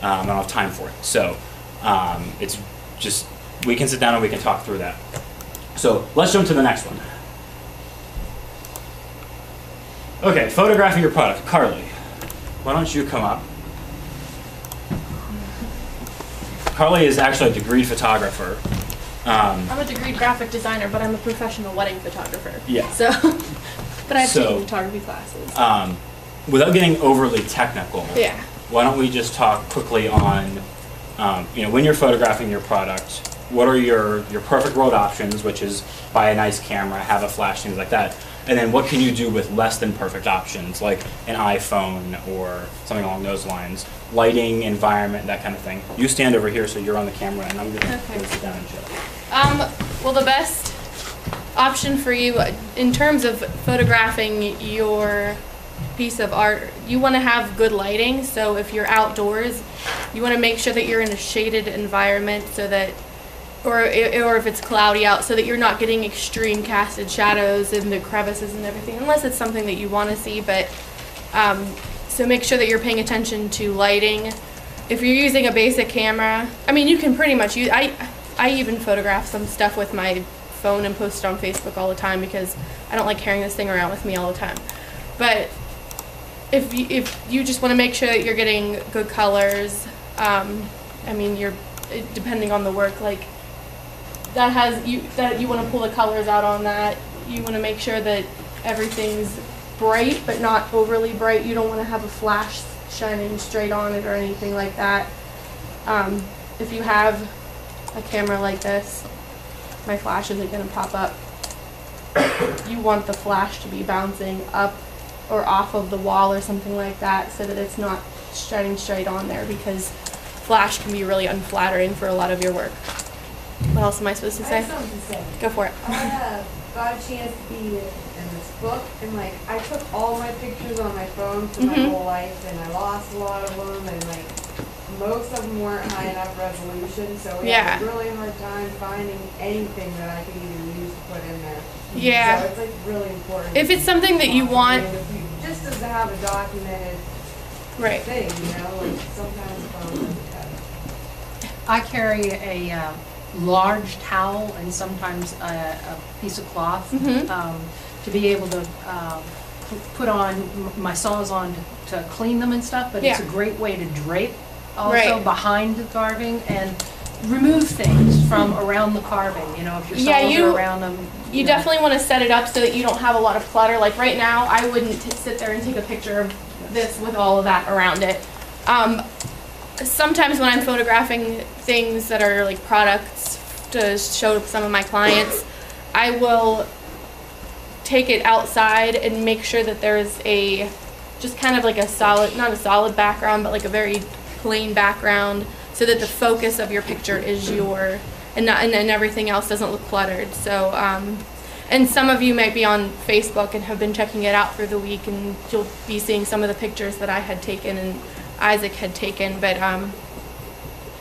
[SPEAKER 2] I don't have time for it. So it's just, we can sit down and we can talk through that. So let's jump to the next one. Okay, photographing your product. Carly, why don't you come up? Carly is actually a degreed photographer.
[SPEAKER 10] I'm a degreed graphic designer, but I'm a professional wedding photographer.
[SPEAKER 2] Yeah.
[SPEAKER 10] So, but I've taken photography classes.
[SPEAKER 2] Without getting overly technical,
[SPEAKER 10] yeah.
[SPEAKER 2] Why don't we just talk quickly on, when you're photographing your product, what are your perfect world options, which is buy a nice camera, have a flash, things like that. And then what can you do with less than perfect options, like an iPhone or something along those lines? Lighting, environment, that kind of thing. You stand over here so you're on the camera, and I'm going to sit down and show.
[SPEAKER 10] Well, the best option for you in terms of photographing your piece of art. You want to have good lighting, so if you're outdoors, you want to make sure that you're in a shaded environment so that, or if it's cloudy out, so that you're not getting extreme casted shadows in the crevices and everything, unless it's something that you want to see. But so make sure that you're paying attention to lighting. If you're using a basic camera, I mean, you can pretty much use, I even photograph some stuff with my phone and post it on Facebook all the time because I don't like carrying this thing around with me all the time. But if you just want to make sure that you're getting good colors, I mean, depending on the work, like that you want to pull the colors out on that. You want to make sure that everything's bright but not overly bright. You don't want to have a flash shining straight on it or anything like that. If you have a camera like this, my flash isn't going to pop up. You want the flash to be bouncing up or off of the wall or something like that so that it's not shining straight on there, because flash can be really unflattering for a lot of your work. What else am I supposed to say?
[SPEAKER 14] I have something to say.
[SPEAKER 10] Go for it.
[SPEAKER 14] I got a chance to be in this book, and like I took all my pictures on my phone for my whole life, and I lost a lot of them, and like most of them weren't high enough resolution, so we had a really hard time finding anything that I could even use to put in there.
[SPEAKER 10] Yeah.
[SPEAKER 14] So it's like really important.
[SPEAKER 10] If it's something that you want,
[SPEAKER 14] just as to have a documented thing, you know, like sometimes phones are better.
[SPEAKER 7] I carry a large towel and sometimes a piece of cloth to be able to put on my saws on to clean them and stuff, but it's a great way to drape also behind the carving and remove things from around the carving, you know, if your saws are around them.
[SPEAKER 10] You definitely want to set it up so that you don't have a lot of clutter. Like right now, I wouldn't sit there and take a picture of this with all of that around it. Sometimes when I'm photographing things that are like products to show some of my clients, I will take it outside and make sure that there's just kind of like a solid, not a solid background, but like a very plain background, so that the focus of your picture is and everything else doesn't look cluttered. So, and some of you might be on Facebook and have been checking it out for the week, and you'll be seeing some of the pictures that I had taken and Isaac had taken. But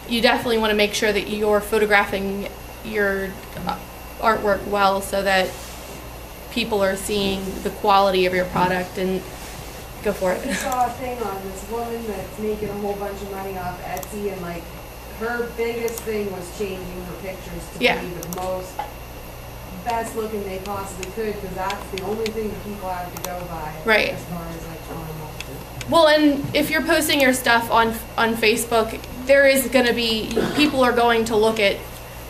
[SPEAKER 10] you definitely want to make sure that you're photographing your artwork well, so that people are seeing the quality of your product. And go for it.
[SPEAKER 14] I just saw a thing on this woman that's making a whole bunch of money off Etsy, and like her biggest thing was changing her pictures to be the best looking they possibly could, because that's the only thing that people have to go by as far as like normal.
[SPEAKER 10] Well, and if you're posting your stuff on Facebook, there is going to be, people are going to look at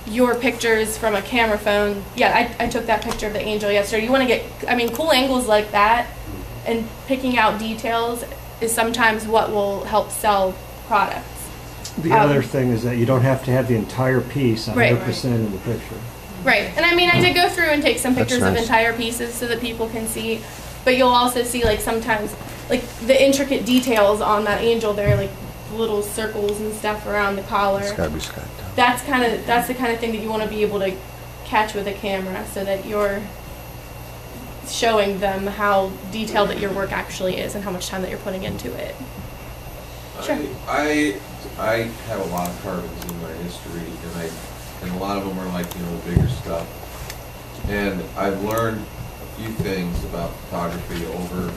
[SPEAKER 10] your pictures from a camera phone. Yeah, I took that picture of the angel yesterday. You want to get, I mean, cool angles like that, and picking out details is sometimes what will help sell products.
[SPEAKER 11] The other thing is that you don't have to have the entire piece 100% in the picture.
[SPEAKER 10] Right, and I mean, I did go through and take some pictures of entire pieces so that people can see, but you'll also see like sometimes, like the intricate details on that angel, there are like little circles and stuff around the collar.
[SPEAKER 3] It's gotta be Scott.
[SPEAKER 10] That's the kind of thing that you want to be able to catch with a camera, so that you're showing them how detailed that your work actually is and how much time that you're putting into it. Sure.
[SPEAKER 8] I have a lot of carvings in my history, and a lot of them are like, you know, the bigger stuff. And I've learned a few things about photography over,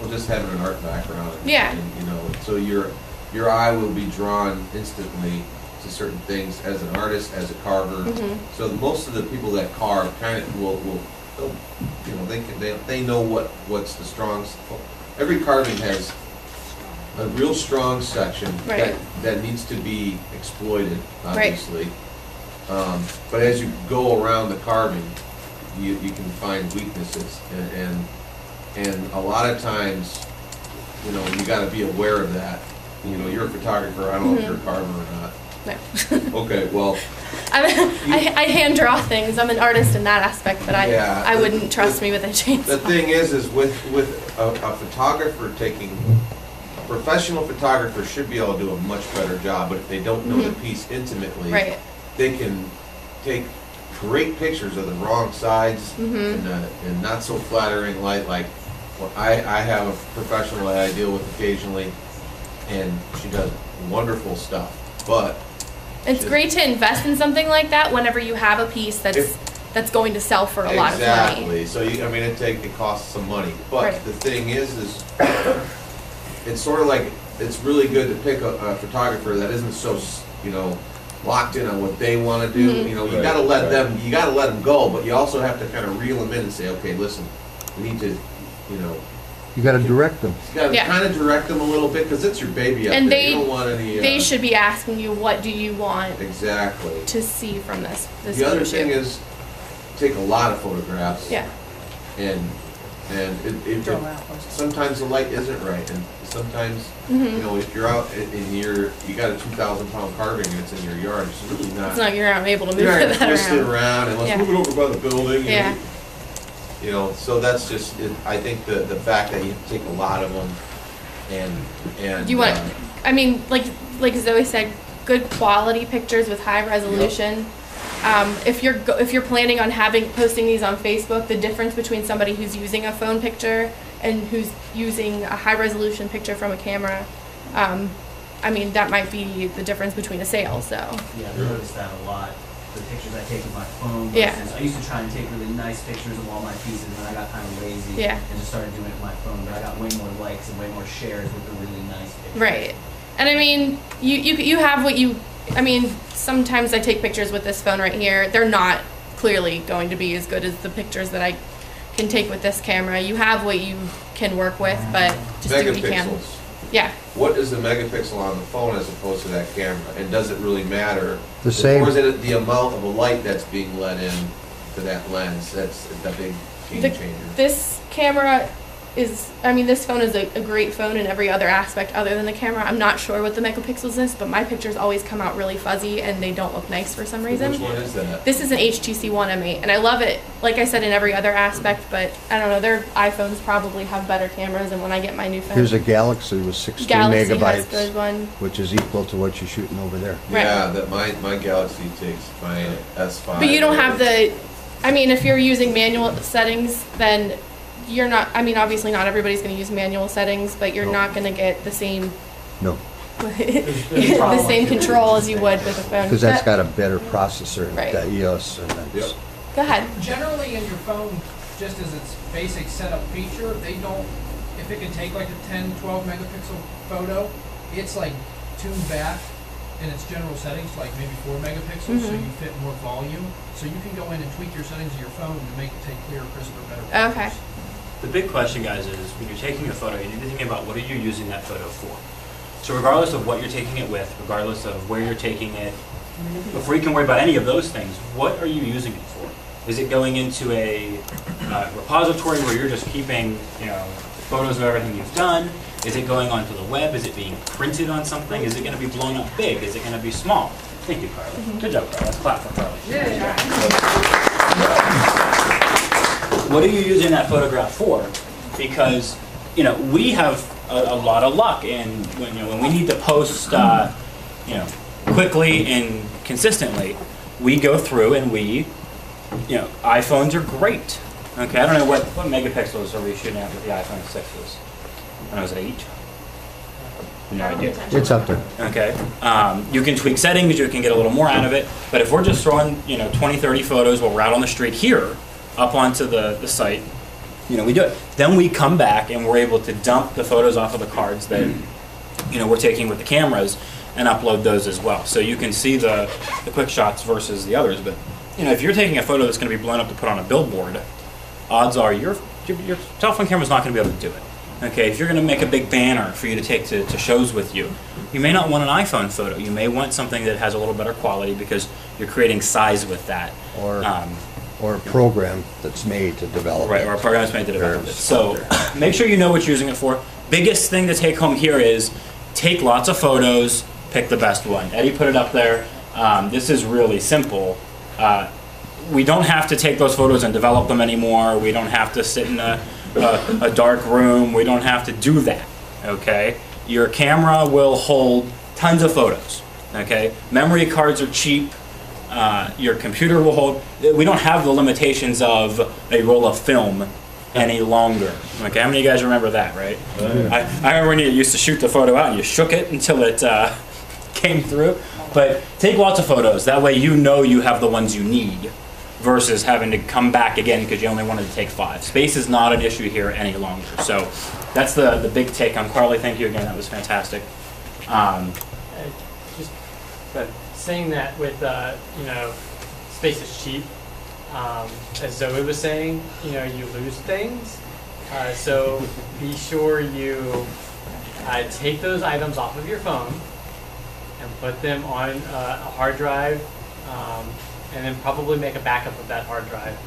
[SPEAKER 8] well, just having an art background. And, you know, so your eye will be drawn instantly to certain things as an artist, as a carver. So most of the people that carve kind of will you know, they know what's the strong. Every carving has a real strong section that needs to be exploited, obviously. But as you go around the carving, you can find weaknesses, and a lot of times, you know, you got to be aware of that. You know, you're a photographer. I don't know if you're a carver or not.
[SPEAKER 10] No.
[SPEAKER 8] Okay, well.
[SPEAKER 10] I hand draw things. I'm an artist in that aspect, but I wouldn't trust me with a chainsaw.
[SPEAKER 8] The thing is with a photographer professional photographers should be able to do a much better job, but if they don't know the piece intimately, they can take great pictures of the wrong sides and not so flattering light. Like, well, I have a professional that I deal with occasionally, and she does wonderful stuff. But
[SPEAKER 10] it's great to invest in something like that whenever you have a piece that's going to sell for a lot of money.
[SPEAKER 8] Exactly. So I mean, it costs some money. But the thing is it's sort of like, it's really good to pick a photographer that isn't so, you know, locked in on what they want to do. You know, you gotta let them go, but you also have to kind of reel them in and say, okay, listen, we need to, you know.
[SPEAKER 3] You got to direct them.
[SPEAKER 8] You got to kind of direct them a little bit, because it's your baby up
[SPEAKER 10] and
[SPEAKER 8] there. You don't want any.
[SPEAKER 10] They should be asking you, what do you want
[SPEAKER 8] exactly
[SPEAKER 10] to see from this
[SPEAKER 8] the other thing is, take a lot of photographs.
[SPEAKER 10] Yeah.
[SPEAKER 8] And it sometimes the light isn't right, and sometimes you know, if you're out and you got a 2,000-pound carving and it's in your yard, it's really not.
[SPEAKER 10] It's not, you're not able to move
[SPEAKER 8] that
[SPEAKER 10] twist
[SPEAKER 8] it around, and let's move it over by the building.
[SPEAKER 10] Yeah.
[SPEAKER 8] You know, so that's just. I think the fact that you take a lot of them, and
[SPEAKER 10] you want. I mean, like Zoe said, good quality pictures with high resolution. If you're planning on posting these on Facebook, the difference between somebody who's using a phone picture and who's using a high resolution picture from a camera, I mean, that might be the difference between a sale. So
[SPEAKER 15] yeah, I've noticed that a lot. The pictures I take with my phone. Versus, I used to try and take really nice pictures of all my pieces, and I got kind of lazy and just started doing it with my phone. But I got way more likes and way more shares with the really nice pictures.
[SPEAKER 10] Right, and I mean, you have what you. I mean, sometimes I take pictures with this phone right here. They're not clearly going to be as good as the pictures that I can take with this camera. You have what you can work with, but just do what you can. Yeah.
[SPEAKER 8] What is the megapixel on the phone as opposed to that camera? And does it really matter?
[SPEAKER 3] The same.
[SPEAKER 8] Or is it the amount of a light that's being let in to that lens? That's the big game changer.
[SPEAKER 10] This camera is, I mean, this phone is a great phone in every other aspect other than the camera. I'm not sure what the megapixels is, but my pictures always come out really fuzzy and they don't look nice for some reason.
[SPEAKER 8] Which one is that?
[SPEAKER 10] This is an HTC One M8, and I love it, like I said, in every other aspect, but I don't know, their iPhones probably have better cameras, and when I get my new phone.
[SPEAKER 3] Here's a Galaxy with 16
[SPEAKER 10] Galaxy
[SPEAKER 3] megabytes,
[SPEAKER 10] has good one.
[SPEAKER 3] which is equal to what you're shooting over there.
[SPEAKER 8] Yeah, that my Galaxy takes my S5.
[SPEAKER 10] But you don't have the, I mean, if you're using manual settings, then you're not, I mean, obviously not everybody's going to use manual settings, but you're not going to get the same the same control as you would with a phone.
[SPEAKER 3] Because that's got a better processor,
[SPEAKER 10] Right.
[SPEAKER 3] the EOS. And that's,
[SPEAKER 10] Go ahead.
[SPEAKER 9] Generally in your phone, just as its basic setup feature, they don't, if it can take like a 10, 12 megapixel photo, it's like tuned back in its general settings, like maybe 4 megapixels, so you fit more volume. So you can go in and tweak your settings of your phone to make it take clearer, crisper, better pictures.
[SPEAKER 10] Okay.
[SPEAKER 2] The big question, guys, is when you're taking a photo, you need to think about what are you using that photo for. So regardless of what you're taking it with, regardless of where you're taking it, before you can worry about any of those things, what are you using it for? Is it going into a repository where you're just keeping, you know, photos of everything you've done? Is it going onto the web? Is it being printed on something? Is it going to be blown up big? Is it going to be small? Thank you, Carly. Good job, Carly. Let's clap for Carly. What are you using that photograph for? Because, you know, we have a lot of luck in when we need to post, you know, quickly and consistently. We go through and we, you know, iPhones are great. Okay, I don't know what megapixels are we shooting at with the iPhone 6s. I don't know, is it 8? No idea.
[SPEAKER 3] it's up there.
[SPEAKER 2] Okay, you can tweak settings, you can get a little more out of it, but if we're just throwing, you know, 20, 30 photos while we're out on the street here, up onto the site, you know, we do it. Then we come back and we're able to dump the photos off of the cards that, you know, we're taking with the cameras and upload those as well. So you can see the quick shots versus the others, but, you know, if you're taking a photo that's going to be blown up to put on a billboard, odds are your cell phone camera's not going to be able to do it. Okay, if you're going to make a big banner for you to take to shows with you, you may not want an iPhone photo. You may want something that has a little better quality because you're creating size with that.
[SPEAKER 3] Or a program that's made to develop
[SPEAKER 2] right,
[SPEAKER 3] it.
[SPEAKER 2] or a program that's made to develop it. So make sure you know what you're using it for. Biggest thing to take home here is take lots of photos, pick the best one. Eddie put it up there. This is really simple. We don't have to take those photos and develop them anymore. We don't have to sit in a dark room. We don't have to do that, okay? Your camera will hold tons of photos, okay? Memory cards are cheap. your computer will hold. We don't have the limitations of a roll of film any longer. Okay, how many of you guys remember that, right? I remember when you used to shoot the photo out and you shook it until it came through. But take lots of photos. That way you know you have the ones you need versus having to come back again because you only wanted to take 5. Space is not an issue here any longer. So that's the big take on Carly. Thank you again. That was fantastic.
[SPEAKER 12] Just saying that with, space is cheap. As Zoe was saying, you lose things. So be sure you take those items off of your phone and put them on a hard drive, and then probably make a backup of that hard drive.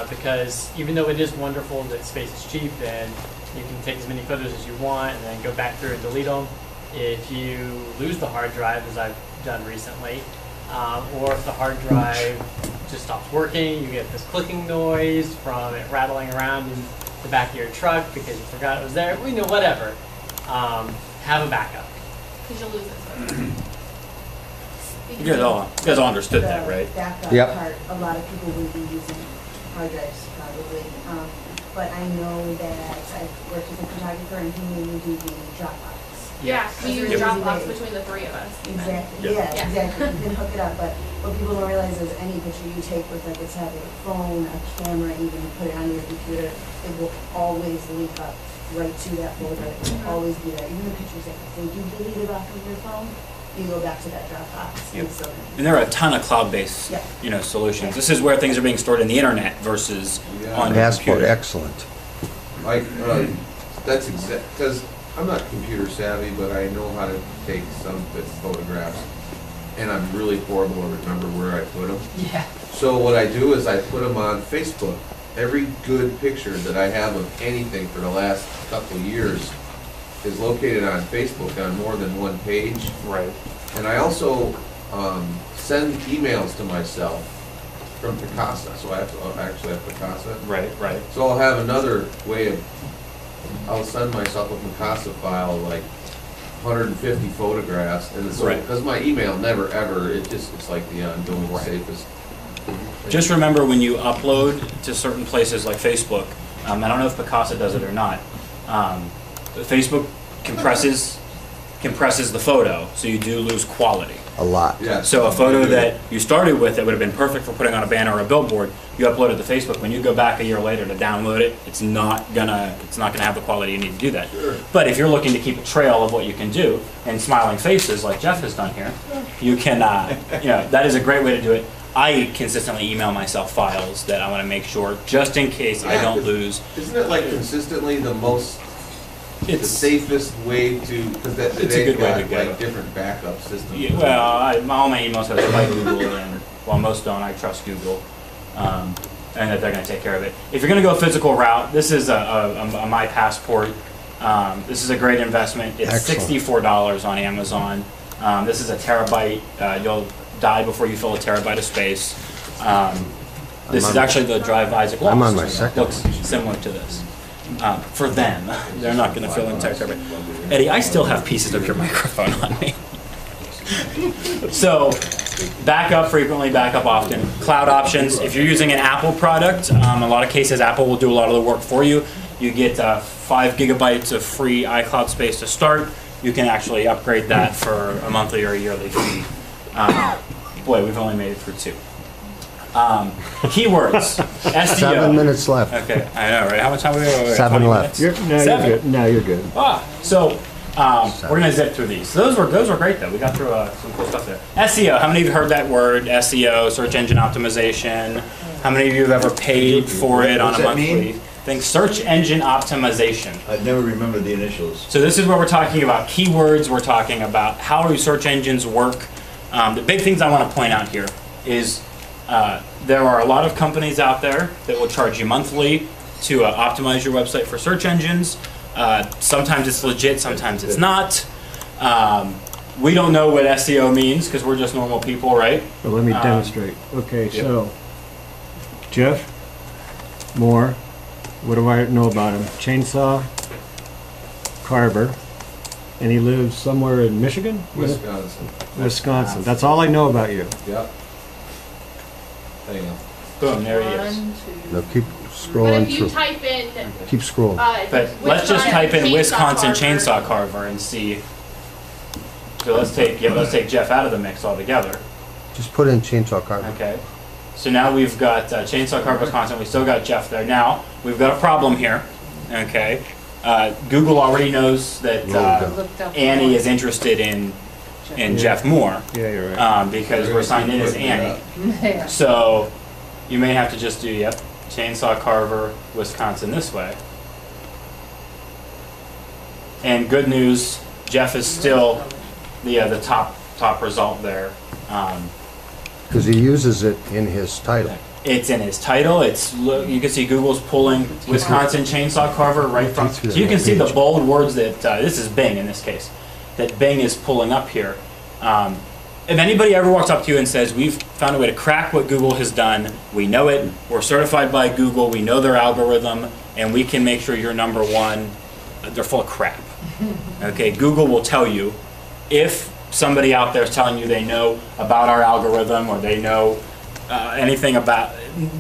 [SPEAKER 12] Because even though it is wonderful that space is cheap and you can take as many photos as you want and then go back through and delete them, if you lose the hard drive, as I've done recently, or if the hard drive just stops working, you get this clicking noise from it rattling around in the back of your truck because you forgot it was there, whatever. Have a backup.
[SPEAKER 10] Because you'll lose it.
[SPEAKER 2] You guys all understood that, right?
[SPEAKER 16] Backup
[SPEAKER 3] Yep.
[SPEAKER 16] part, a lot of people will be using hard drives probably. But I know that I've worked with a photographer and he made me do the Dropbox.
[SPEAKER 10] Yeah, we use
[SPEAKER 16] Yep.
[SPEAKER 10] Dropbox between the 3 of us.
[SPEAKER 16] Exactly,
[SPEAKER 2] Yep.
[SPEAKER 16] yeah, exactly. You can hook it up, but what people don't realize is any picture you take with, like, it's having a phone, a camera, even put it on your computer, it will always link up right to that folder. It will always be there. Even the pictures that you think you deleted off of your phone, you go back to that Dropbox.
[SPEAKER 2] Yep.
[SPEAKER 16] And so,
[SPEAKER 2] And there are a ton of cloud-based,
[SPEAKER 16] Yeah.
[SPEAKER 2] solutions. This is where things are being stored in the internet versus on your
[SPEAKER 3] Passport,
[SPEAKER 2] computer.
[SPEAKER 3] excellent.
[SPEAKER 8] Like, that's exact, because I'm not computer savvy, but I know how to take some photographs, and I'm really horrible to remember where I put them.
[SPEAKER 7] Yeah.
[SPEAKER 8] So what I do is I put them on Facebook. Every good picture that I have of anything for the last couple of years is located on Facebook on more than one page.
[SPEAKER 2] Right.
[SPEAKER 8] And I also send emails to myself from Picasa, so I actually have Picasa.
[SPEAKER 2] Right, right.
[SPEAKER 8] So I'll have another way of, I'll send myself a Picasa file, like 150 photographs, and so,
[SPEAKER 2] Right.
[SPEAKER 8] because my email never ever, it's like the ongoing safest.
[SPEAKER 2] Just remember when you upload to certain places like Facebook, I don't know if Picasa does it or not, Facebook compresses the photo, so you do lose quality.
[SPEAKER 3] A lot.
[SPEAKER 8] Yeah.
[SPEAKER 2] So a photo that you started with that would have been perfect for putting on a banner or a billboard, you upload it to Facebook. When you go back a year later to download it, it's not gonna have the quality you need to do that.
[SPEAKER 8] Sure.
[SPEAKER 2] But if you're looking to keep a trail of what you can do and smiling faces like Jeff has done here, you can, that is a great way to do it. I consistently email myself files that I want to make sure, just in case I don't lose.
[SPEAKER 8] Isn't it like consistently the the safest way to, because
[SPEAKER 2] It's a good way to go.
[SPEAKER 8] like different backup systems.
[SPEAKER 2] Yeah, well, all my emails have to by Google, and while most don't, I trust Google, and that they're going to take care of it. If you're going to go a physical route, this is a My Passport. This is a great investment. It's
[SPEAKER 3] Excellent.
[SPEAKER 2] $64 on Amazon. This is a terabyte. You'll die before you fill a terabyte of space. This is actually the drive Isaac lost.
[SPEAKER 3] I'm on my second
[SPEAKER 2] Looks similar to this. For them, they're not going to fill an entire terabyte. Eddie, I still have pieces of your microphone on me. So, back up frequently, back up often. Cloud options. If you're using an Apple product, a lot of cases Apple will do a lot of the work for you. You get 5 gigabytes of free iCloud space to start. You can actually upgrade that for a monthly or a yearly fee. Boy, we've only made it through 2. Keywords. SEO.
[SPEAKER 3] 7 minutes left.
[SPEAKER 2] Okay, I know, right? How much time we have?
[SPEAKER 3] 7 left.
[SPEAKER 11] You're good. No, you're good.
[SPEAKER 2] So we're gonna zip through these. So those were great though. We got through some cool stuff there. SEO. How many of you heard that word? SEO, search engine optimization. How many of you have ever paid for it on a monthly thing? Search engine optimization.
[SPEAKER 6] I never remember the initials.
[SPEAKER 2] So this is where we're talking about keywords. We're talking about how do search engines work. The big things I want to point out here is there are a lot of companies out there that will charge you monthly to optimize your website for search engines. Sometimes it's legit, sometimes it's not. We don't know what SEO means because we're just normal people, right?
[SPEAKER 11] Well, let me demonstrate. Okay, so Jeff Moore, what do I know about him? Chainsaw carver, and he lives somewhere in Michigan?
[SPEAKER 8] Wisconsin.
[SPEAKER 11] Wisconsin. That's all I know about you.
[SPEAKER 8] Yep. There you go.
[SPEAKER 2] Boom, there he is.
[SPEAKER 3] Now keep
[SPEAKER 10] But
[SPEAKER 3] scrolling
[SPEAKER 10] if you
[SPEAKER 3] through.
[SPEAKER 10] type in,
[SPEAKER 3] Keep scrolling.
[SPEAKER 2] But let's just type in Wisconsin
[SPEAKER 10] Chainsaw
[SPEAKER 2] chainsaw carver and see. So let's take Jeff out of the mix altogether.
[SPEAKER 3] Just put in chainsaw carver.
[SPEAKER 2] Okay. So now we've got chainsaw carver Wisconsin. We still got Jeff there. Now we've got a problem here. Okay. Google already knows that Annie is interested in Jeff Moore.
[SPEAKER 11] Yeah, you're right.
[SPEAKER 2] Because we're signed in as Annie.
[SPEAKER 7] Yeah.
[SPEAKER 2] So you may have to just do chainsaw carver Wisconsin this way. And good news, Jeff is still the top result there.
[SPEAKER 3] Because he uses it in his title.
[SPEAKER 2] It's in his title. You can see Google's pulling Wisconsin chainsaw carver right from. So you can see the bold words that this is Bing in this case, that Bing is pulling up here. If anybody ever walks up to you and says, "We've found a way to crack what Google has done. We know it. We're certified by Google. We know their algorithm, and we can make sure you're number one," they're full of crap. Okay, Google will tell you if somebody out there is telling you they know about our algorithm or they know anything about,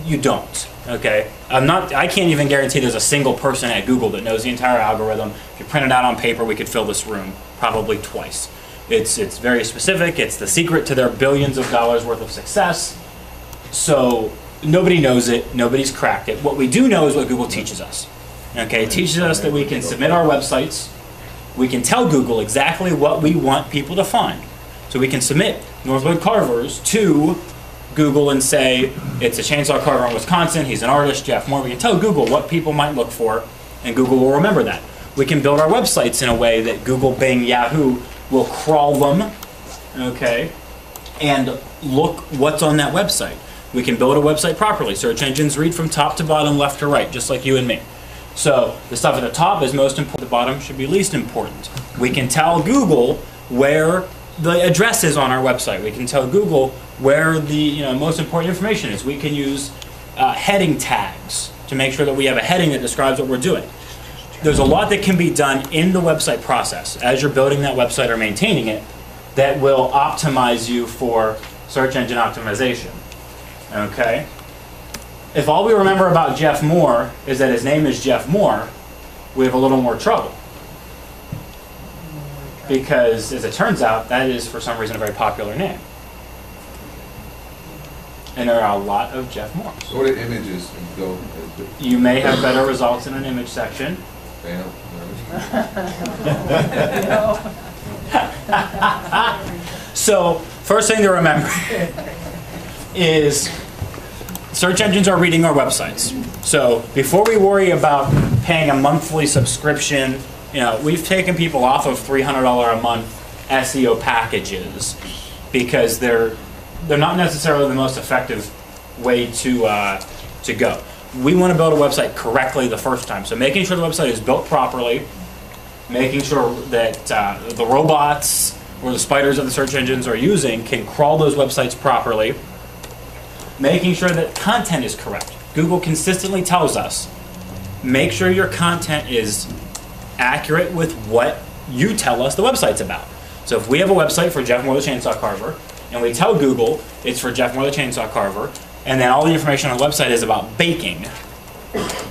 [SPEAKER 2] you don't. Okay, I can't even guarantee there's a single person at Google that knows the entire algorithm. If you print it out on paper, we could fill this room probably twice. It's very specific. It's the secret to their billions of dollars worth of success. So nobody knows it. Nobody's cracked it. What we do know is what Google teaches us. Okay, it teaches us that we can submit our websites. We can tell Google exactly what we want people to find. So we can submit Northwood Carvers to Google and say, it's a chainsaw carver in Wisconsin, he's an artist, Jeff Moore. We can tell Google what people might look for, and Google will remember that. We can build our websites in a way that Google, Bing, Yahoo will crawl them, okay, and look what's on that website. We can build a website properly. Search engines read from top to bottom, left to right, just like you and me. So the stuff at the top is most important, the bottom should be least important. We can tell Google where the address is on our website. We can tell Google where the most important information is. We can use heading tags to make sure that we have a heading that describes what we're doing. There's a lot that can be done in the website process as you're building that website or maintaining it that will optimize you for search engine optimization. Okay? If all we remember about Jeff Moore is that his name is Jeff Moore, we have a little more trouble. Because, as it turns out, that is, for some reason, a very popular name. And there are a lot of Jeff Moores.
[SPEAKER 8] So what do images go?
[SPEAKER 2] You may have better results in an image section.
[SPEAKER 8] Fail.
[SPEAKER 2] So, first thing to remember is search engines are reading our websites. So, before we worry about paying a monthly subscription, we've taken people off of $300 a month SEO packages because they're not necessarily the most effective way to go. We want to build a website correctly the first time. So making sure the website is built properly, making sure that the robots or the spiders that the search engines are using can crawl those websites properly, making sure that content is correct. Google consistently tells us, make sure your content is accurate with what you tell us the website's about. So if we have a website for Jeff Moore the Chainsaw Carver, and we tell Google it's for Jeff Moore the Chainsaw Carver, and then all the information on the website is about baking,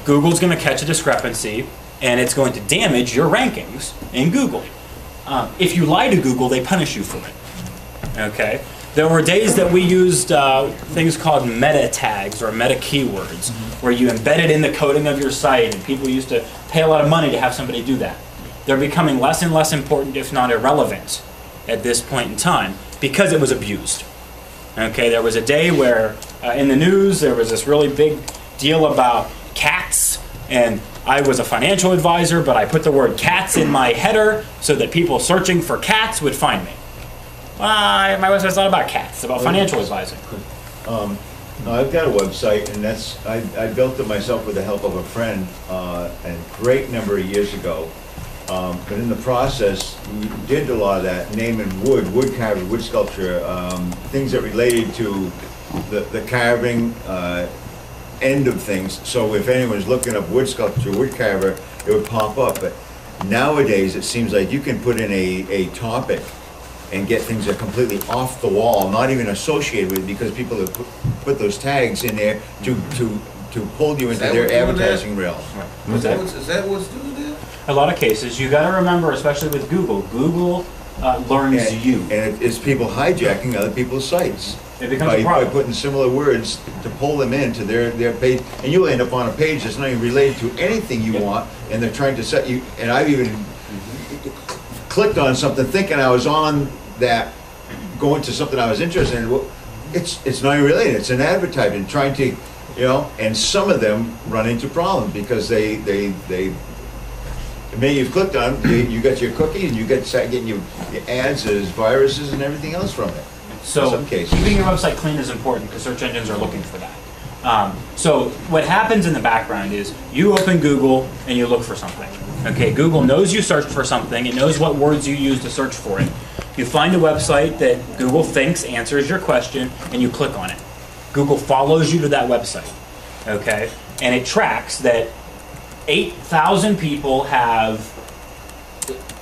[SPEAKER 2] Google's going to catch a discrepancy, and it's going to damage your rankings in Google. If you lie to Google, they punish you for it. Okay? There were days that we used things called meta tags or meta keywords, where you embedded in the coding of your site, and people used to pay a lot of money to have somebody do that. They're becoming less and less important, if not irrelevant, at this point in time, because it was abused. Okay, there was a day where in the news there was this really big deal about cats, and I was a financial advisor, but I put the word cats in my header so that people searching for cats would find me. My website's not about cats, it's about financial advising.
[SPEAKER 6] No, I've got a website, and I built it myself with the help of a friend a great number of years ago. But in the process, we did a lot of that, naming wood carving, wood sculpture, things that related to the carving end of things. So if anyone's looking up wood sculpture, wood carver, it would pop up. But nowadays, it seems like you can put in a topic and get things that are completely off the wall, not even associated with it, because people have put those tags in there to pull you into their advertising rails.
[SPEAKER 8] Is that what's doing that?
[SPEAKER 2] A lot of cases, you got to remember, especially with Google, Google learns you.
[SPEAKER 6] And it's people hijacking other people's sites.
[SPEAKER 2] It becomes a problem.
[SPEAKER 6] By putting similar words to pull them into their page, and you'll end up on a page that's not even related to anything you want, and they're trying to set you, and I've even clicked on something thinking I was on that, going to something I was interested in. Well, it's not even related, it's an advertisement trying to, and some of them run into problems because they maybe you've clicked on, you got your cookie, and you start getting your ads as viruses and everything else from it.
[SPEAKER 2] So keeping your website clean is important because search engines are looking for that. So what happens in the background is you open Google and you look for something. Okay, Google knows you searched for something. It knows what words you use to search for it. You find a website that Google thinks answers your question and you click on it. Google follows you to that website. Okay, and it tracks that 8,000 people have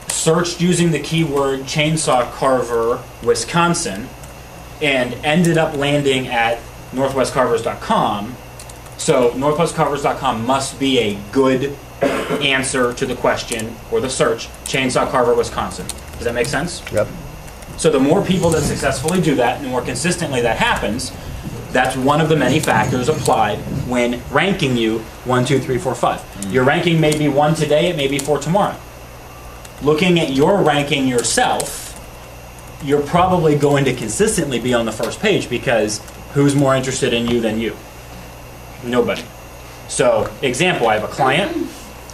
[SPEAKER 2] searched using the keyword chainsaw carver, Wisconsin, and ended up landing at northwestcarvers.com. So northwestcarvers.com must be a good answer to the question or the search, chainsaw carver, Wisconsin. Does that make sense?
[SPEAKER 3] Yep.
[SPEAKER 2] So the more people that successfully do that, and the more consistently that happens, that's one of the many factors applied when ranking you 1, 2, 3, 4, 5. Your ranking may be 1 today, it may be 4 tomorrow. Looking at your ranking yourself, you're probably going to consistently be on the first page because who's more interested in you than you? Nobody. So, example, I have a client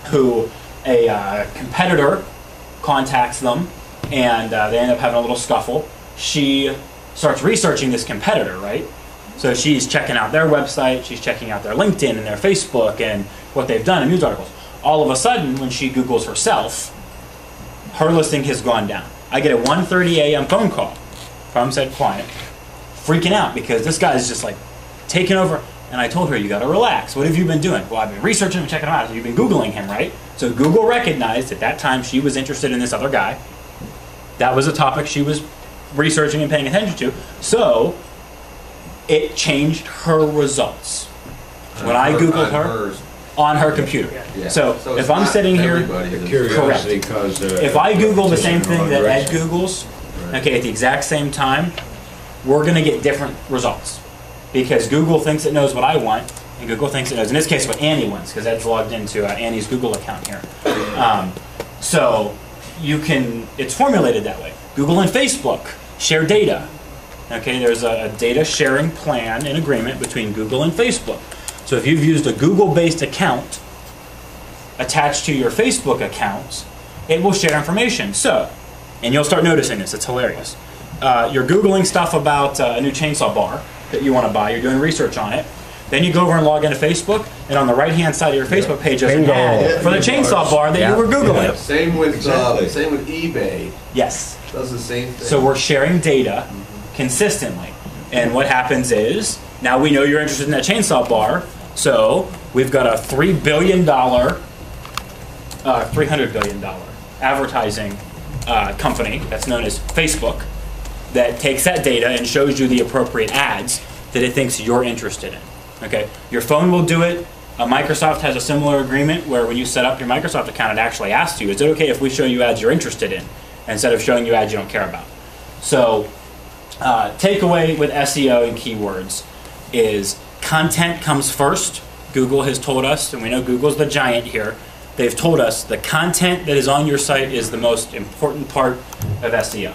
[SPEAKER 2] who a competitor contacts them and they end up having a little scuffle. She starts researching this competitor, right? So she's checking out their website, she's checking out their LinkedIn and their Facebook and what they've done in news articles. All of a sudden, when she Googles herself, her listing has gone down. I get a 1:30 a.m. phone call from said client, freaking out because this guy is just like taking over. And I told her, you got to relax. What have you been doing? Well, I've been researching and checking him out. So you've been Googling him, right? So Google recognized at that time she was interested in this other guy. That was a topic she was researching and paying attention to. So it changed her results. When I Googled her, on her computer. Yeah. So if I'm sitting here, correct. If I Google the same thing that Ed Googles, okay, at the exact same time, we're going to get different results. Because Google thinks it knows what I want, and Google thinks it knows, in this case, what Annie wants, because Ed's logged into Annie's Google account here. So you can, it's formulated that way. Google and Facebook share data. Okay, there's a data sharing plan and agreement between Google and Facebook. So if you've used a Google-based account attached to your Facebook accounts, it will share information. So, and you'll start noticing this, it's hilarious. You're Googling stuff about a new chainsaw bar that you want to buy, you're doing research on it. Then you go over and log into Facebook, and on the right-hand side of your Facebook page there's an ad for the chainsaw bar that you were Googling.
[SPEAKER 8] Yeah. Same with eBay.
[SPEAKER 2] Yes.
[SPEAKER 8] Does the same thing.
[SPEAKER 2] So we're sharing data consistently. And what happens is, now we know you're interested in that chainsaw bar, so we've got a $300 billion advertising company that's known as Facebook that takes that data and shows you the appropriate ads that it thinks you're interested in. Okay, your phone will do it. Microsoft has a similar agreement where when you set up your Microsoft account, it actually asks you, is it okay if we show you ads you're interested in instead of showing you ads you don't care about? So takeaway with SEO and keywords is content comes first. Google has told us, and we know Google's the giant here, they've told us the content that is on your site is the most important part of SEO.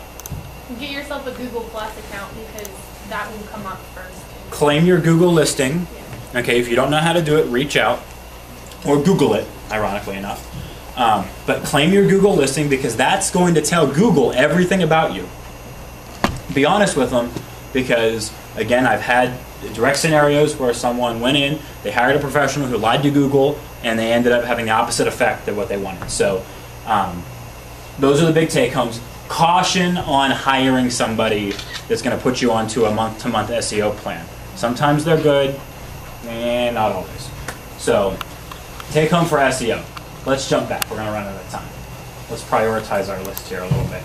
[SPEAKER 10] Get yourself a Google Plus account because that will come up first.
[SPEAKER 2] Claim your Google listing. Okay, if you don't know how to do it, reach out or Google it, ironically enough. But claim your Google listing because that's going to tell Google everything about you. Be honest with them because, again, I've had direct scenarios where someone went in, they hired a professional who lied to Google, and they ended up having the opposite effect of what they wanted. So those are the big take-homes. Caution on hiring somebody that's going to put you onto a month-to-month SEO plan. Sometimes they're good, and not always. So, take home for SEO. Let's jump back. We're going to run out of time. Let's prioritize our list here a little bit.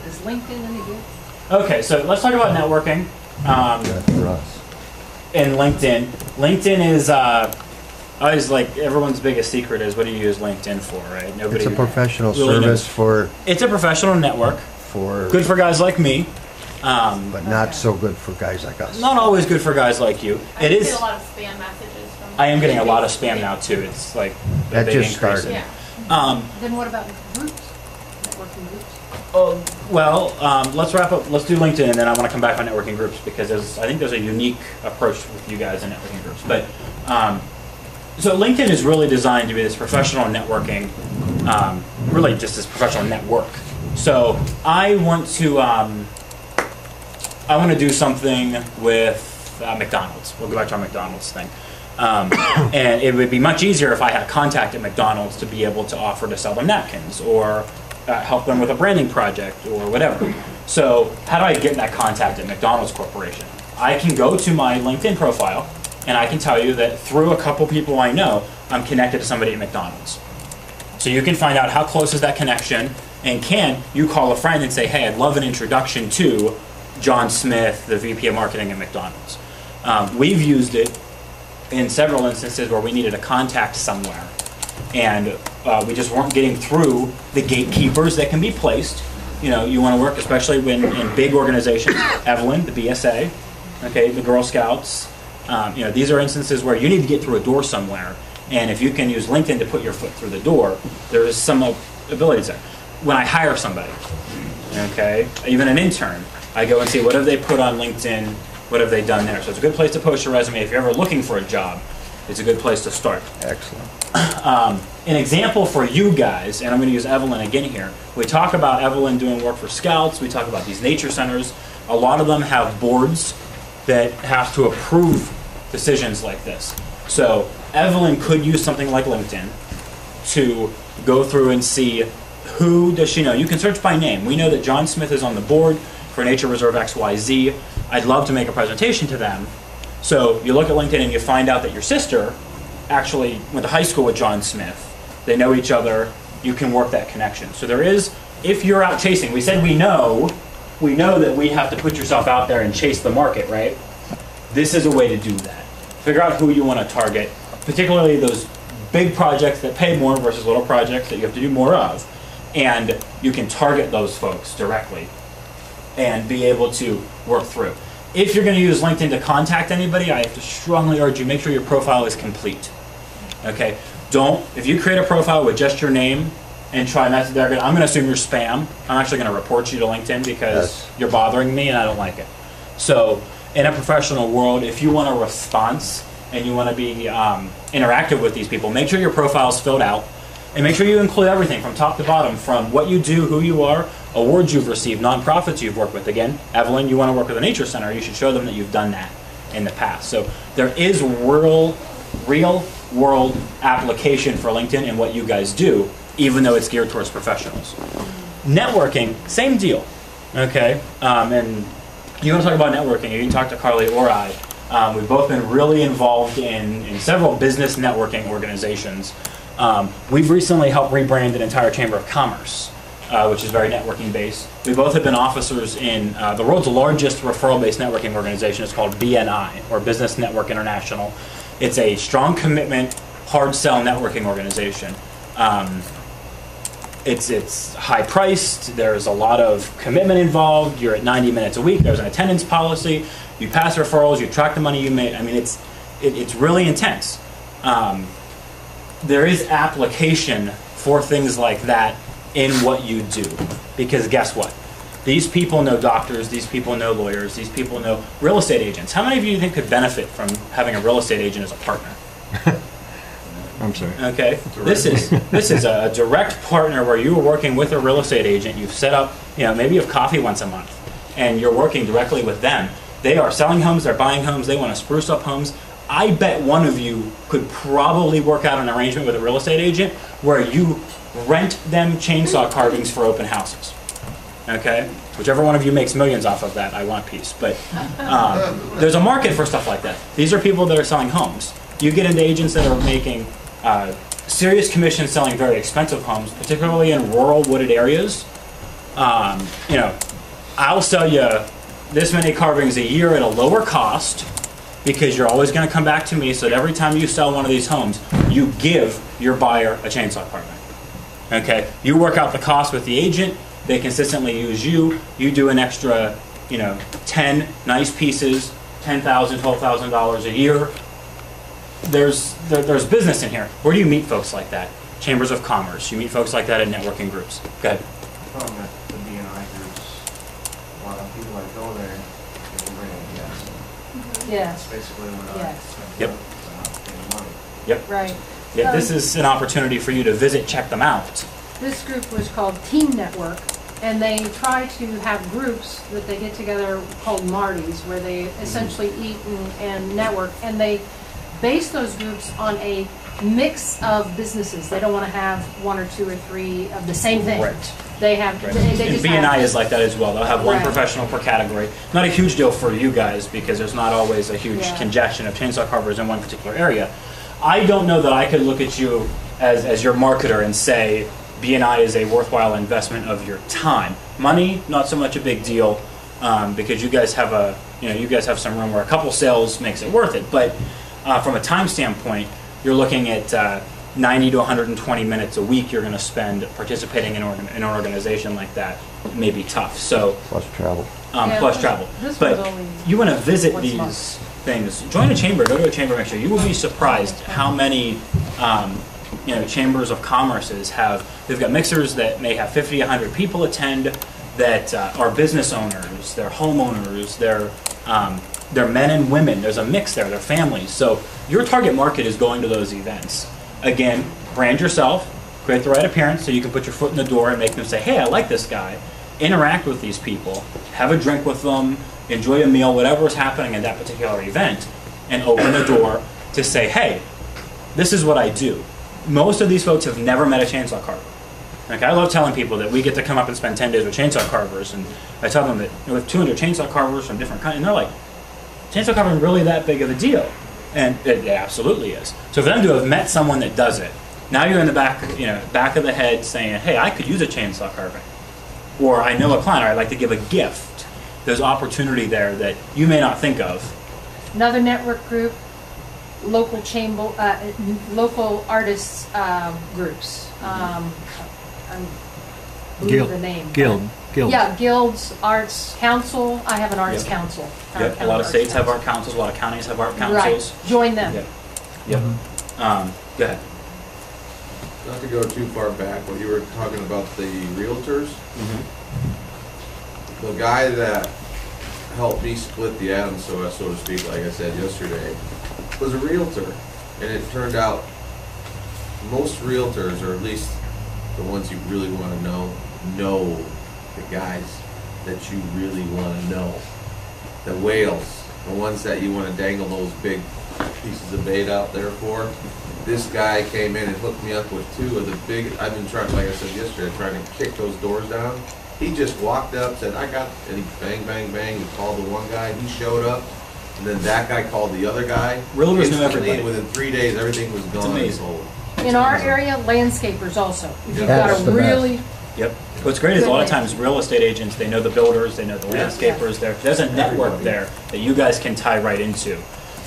[SPEAKER 7] Is LinkedIn any good?
[SPEAKER 2] Okay, so let's talk about networking.
[SPEAKER 3] For us.
[SPEAKER 2] And LinkedIn. LinkedIn is always like everyone's biggest secret is what do you use LinkedIn for, right? Nobody
[SPEAKER 3] It's a professional
[SPEAKER 2] really
[SPEAKER 3] service
[SPEAKER 2] knows.
[SPEAKER 3] for
[SPEAKER 2] It's a professional network. Good for guys like me.
[SPEAKER 3] But not so good for guys like us.
[SPEAKER 2] Not always good for guys like you.
[SPEAKER 10] I
[SPEAKER 2] It
[SPEAKER 10] get
[SPEAKER 2] is.
[SPEAKER 10] a lot of spam messages from.
[SPEAKER 2] I am getting a lot of spam now too. It's like a
[SPEAKER 3] That
[SPEAKER 2] big
[SPEAKER 3] just
[SPEAKER 2] increase.
[SPEAKER 3] started.
[SPEAKER 10] Yeah.
[SPEAKER 7] Then what about groups? Networking groups?
[SPEAKER 2] Well, let's wrap up. Let's do LinkedIn, and then I want to come back on networking groups because I think there's a unique approach with you guys in networking groups. But so LinkedIn is really designed to be this professional networking, really just this professional network. So I want to do something with McDonald's. We'll go back to our McDonald's thing. And it would be much easier if I had a contact at McDonald's to be able to offer to sell them napkins or help them with a branding project or whatever. So how do I get that contact at McDonald's Corporation? I can go to my LinkedIn profile and I can tell you that through a couple people I know, I'm connected to somebody at McDonald's. So you can find out how close is that connection, and can you call a friend and say, hey, I'd love an introduction to John Smith, the VP of Marketing at McDonald's. We've used it in several instances where we needed a contact somewhere, and we just weren't getting through the gatekeepers that can be placed. You know, you want to work, especially when in big organizations, Evelyn, the BSA, okay, the Girl Scouts. You know, these are instances where you need to get through a door somewhere, and if you can use LinkedIn to put your foot through the door, there is some abilities there. When I hire somebody, okay, even an intern, I go and see what have they put on LinkedIn, what have they done there. So it's a good place to post your resume. If you're ever looking for a job, it's a good place to start.
[SPEAKER 3] Excellent.
[SPEAKER 2] An example for you guys, and I'm going to use Evelyn again here. We talk about Evelyn doing work for Scouts. We talk about these nature centers. A lot of them have boards that have to approve decisions like this. So Evelyn could use something like LinkedIn to go through and see who does she know. You can search by name. We know that John Smith is on the board for Nature Reserve XYZ. I'd love to make a presentation to them. So you look at LinkedIn and you find out that your sister actually went to high school with John Smith. They know each other. You can work that connection. So there is, if you're out chasing, we said we know that we have to put yourself out there and chase the market, right? This is a way to do that. Figure out who you want to target, particularly those big projects that pay more versus little projects that you have to do more of. And you can target those folks directly and be able to work through. If you're going to use LinkedIn to contact anybody, I have to strongly urge you, make sure your profile is complete. Okay? If you create a profile with just your name and try not to, I'm going to assume you're spam. I'm actually going to report you to LinkedIn because you're bothering me and I don't like it. So in a professional world, if you want a response and you want to be interactive with these people, make sure your profile is filled out. And make sure you include everything from top to bottom, from what you do, who you are, awards you've received, nonprofits you've worked with. Again, Evelyn, you want to work with a nature center, you should show them that you've done that in the past. So there is real world application for LinkedIn and what you guys do, even though it's geared towards professionals. Networking, same deal. Okay? And you want to talk about networking, you can talk to Carly or I. We've both been really involved in several business networking organizations. We've recently helped rebrand an entire Chamber of Commerce, which is very networking based. We both have been officers in the world's largest referral-based networking organization. It's called BNI, or Business Network International. It's a strong commitment, hard sell networking organization. It's high priced. There's a lot of commitment involved. You're at 90 minutes a week. There's an attendance policy. You pass referrals. You track the money you make. I mean, it's really intense. There is application for things like that in what you do. Because guess what? These people know doctors, these people know lawyers, these people know real estate agents. How many of you think could benefit from having a real estate agent as a partner?
[SPEAKER 11] I'm sorry.
[SPEAKER 2] Okay. This is a direct partner where you are working with a real estate agent. You've set up, maybe you have coffee once a month and you're working directly with them. They are selling homes, they're buying homes, they want to spruce up homes. I bet one of you could probably work out an arrangement with a real estate agent where you rent them chainsaw carvings for open houses. Okay? Whichever one of you makes millions off of that, I want a piece. But there's a market for stuff like that. These are people that are selling homes. You get into agents that are making serious commission selling very expensive homes, particularly in rural wooded areas. You know, I'll sell you this many carvings a year at a lower cost because you're always going to come back to me, so that every time you sell one of these homes, you give your buyer a chainsaw carving. Okay? You work out the cost with the agent, they consistently use you, you do an extra, you know, 10 nice pieces, $10,000, $12,000 a year. There's business in here. Where do you meet folks like that? Chambers of Commerce. You meet folks like that at networking groups. Go ahead.
[SPEAKER 4] The problem at the B&I groups, a lot of people that go there, they can bring in guests.
[SPEAKER 7] Yes.
[SPEAKER 4] That's basically what
[SPEAKER 7] Yes.
[SPEAKER 2] Yep.
[SPEAKER 4] money.
[SPEAKER 2] Yep.
[SPEAKER 7] Right.
[SPEAKER 2] Yeah, this is an opportunity for you to visit, check them out.
[SPEAKER 7] This group was called Team Network, and they try to have groups that they get together called Martys, where they essentially eat and network, and they base those groups on a mix of businesses. They don't want to have one or two or three of the same thing.
[SPEAKER 2] Right.
[SPEAKER 7] They have,
[SPEAKER 2] Right.
[SPEAKER 7] they
[SPEAKER 2] And
[SPEAKER 7] just
[SPEAKER 2] B&I
[SPEAKER 7] have,
[SPEAKER 2] is like that as well. They'll have one
[SPEAKER 7] Right.
[SPEAKER 2] professional per category. Not a huge deal for you guys because there's not always a huge
[SPEAKER 7] Yeah.
[SPEAKER 2] congestion of chainsaw carvers in one particular area. I don't know that I could look at you as your marketer and say B&I is a worthwhile investment of your time. Money, not so much a big deal because you guys have you guys have some room where a couple sales makes it worth it. But from a time standpoint, you're looking at 90 to 120 minutes a week you're going to spend participating in an organization like that. It may be tough. So
[SPEAKER 3] Plus travel.
[SPEAKER 2] plus travel.
[SPEAKER 7] this
[SPEAKER 2] But
[SPEAKER 7] was only
[SPEAKER 2] you want to visit
[SPEAKER 7] once a
[SPEAKER 2] these
[SPEAKER 7] month.
[SPEAKER 2] things. Join a chamber. Go to a chamber next year. You will be surprised how many chambers of commerces have. They've got mixers that may have 50, 100 people attend that are business owners. They're homeowners. They're men and women. There's a mix there. They're families. So your target market is going to those events. Again, brand yourself, create the right appearance so you can put your foot in the door and make them say, hey, I like this guy. Interact with these people, have a drink with them, enjoy a meal, whatever is happening at that particular event, and open the door to say, hey, this is what I do. Most of these folks have never met a chainsaw carver. Like, I love telling people that we get to come up and spend 10 days with chainsaw carvers, and I tell them that we have 200 chainsaw carvers from different countries, and they're like, chainsaw carving really that big of a deal? And it absolutely is. So for them to have met someone that does it, now you're in the back of the head saying, hey, I could use a chainsaw carving. Or I know a client, or I'd like to give a gift. There's opportunity there that you may not think of.
[SPEAKER 7] Another network group, local chamber, local artists groups. I'm losing the name.
[SPEAKER 11] Guild.
[SPEAKER 7] Yeah, guilds, arts council. I have an arts
[SPEAKER 2] Yep.
[SPEAKER 7] council.
[SPEAKER 2] Yep. A lot of states have art councils. A lot of counties have art councils.
[SPEAKER 7] Right. Join them.
[SPEAKER 2] Yep. Yep. Go ahead.
[SPEAKER 8] Not to go too far back, when you were talking about the realtors, the guy that helped me split the atom, so to speak, like I said yesterday, was a realtor. And it turned out most realtors, or at least the ones you really want to know the guys that you really want to know. The whales, the ones that you want to dangle those big pieces of bait out there for. This guy came in and hooked me up with two of the big, I've been trying, like I said yesterday, trying to kick those doors down. He just walked up, said, I got, and he bang, bang, bang, he called the one guy, he showed up, and then that guy called the other guy.
[SPEAKER 2] Realtors know
[SPEAKER 8] Instantly,
[SPEAKER 2] everybody.
[SPEAKER 8] Within 3 days, everything was gone.
[SPEAKER 2] amazing.
[SPEAKER 8] and sold.
[SPEAKER 7] In our area, landscapers also. If you've
[SPEAKER 3] That's
[SPEAKER 7] got
[SPEAKER 3] the
[SPEAKER 7] a
[SPEAKER 3] best.
[SPEAKER 7] really,
[SPEAKER 2] Yep. What's great is a lot of times real estate agents, they know the builders, they know the landscapers. There's a network there that you guys can tie right into.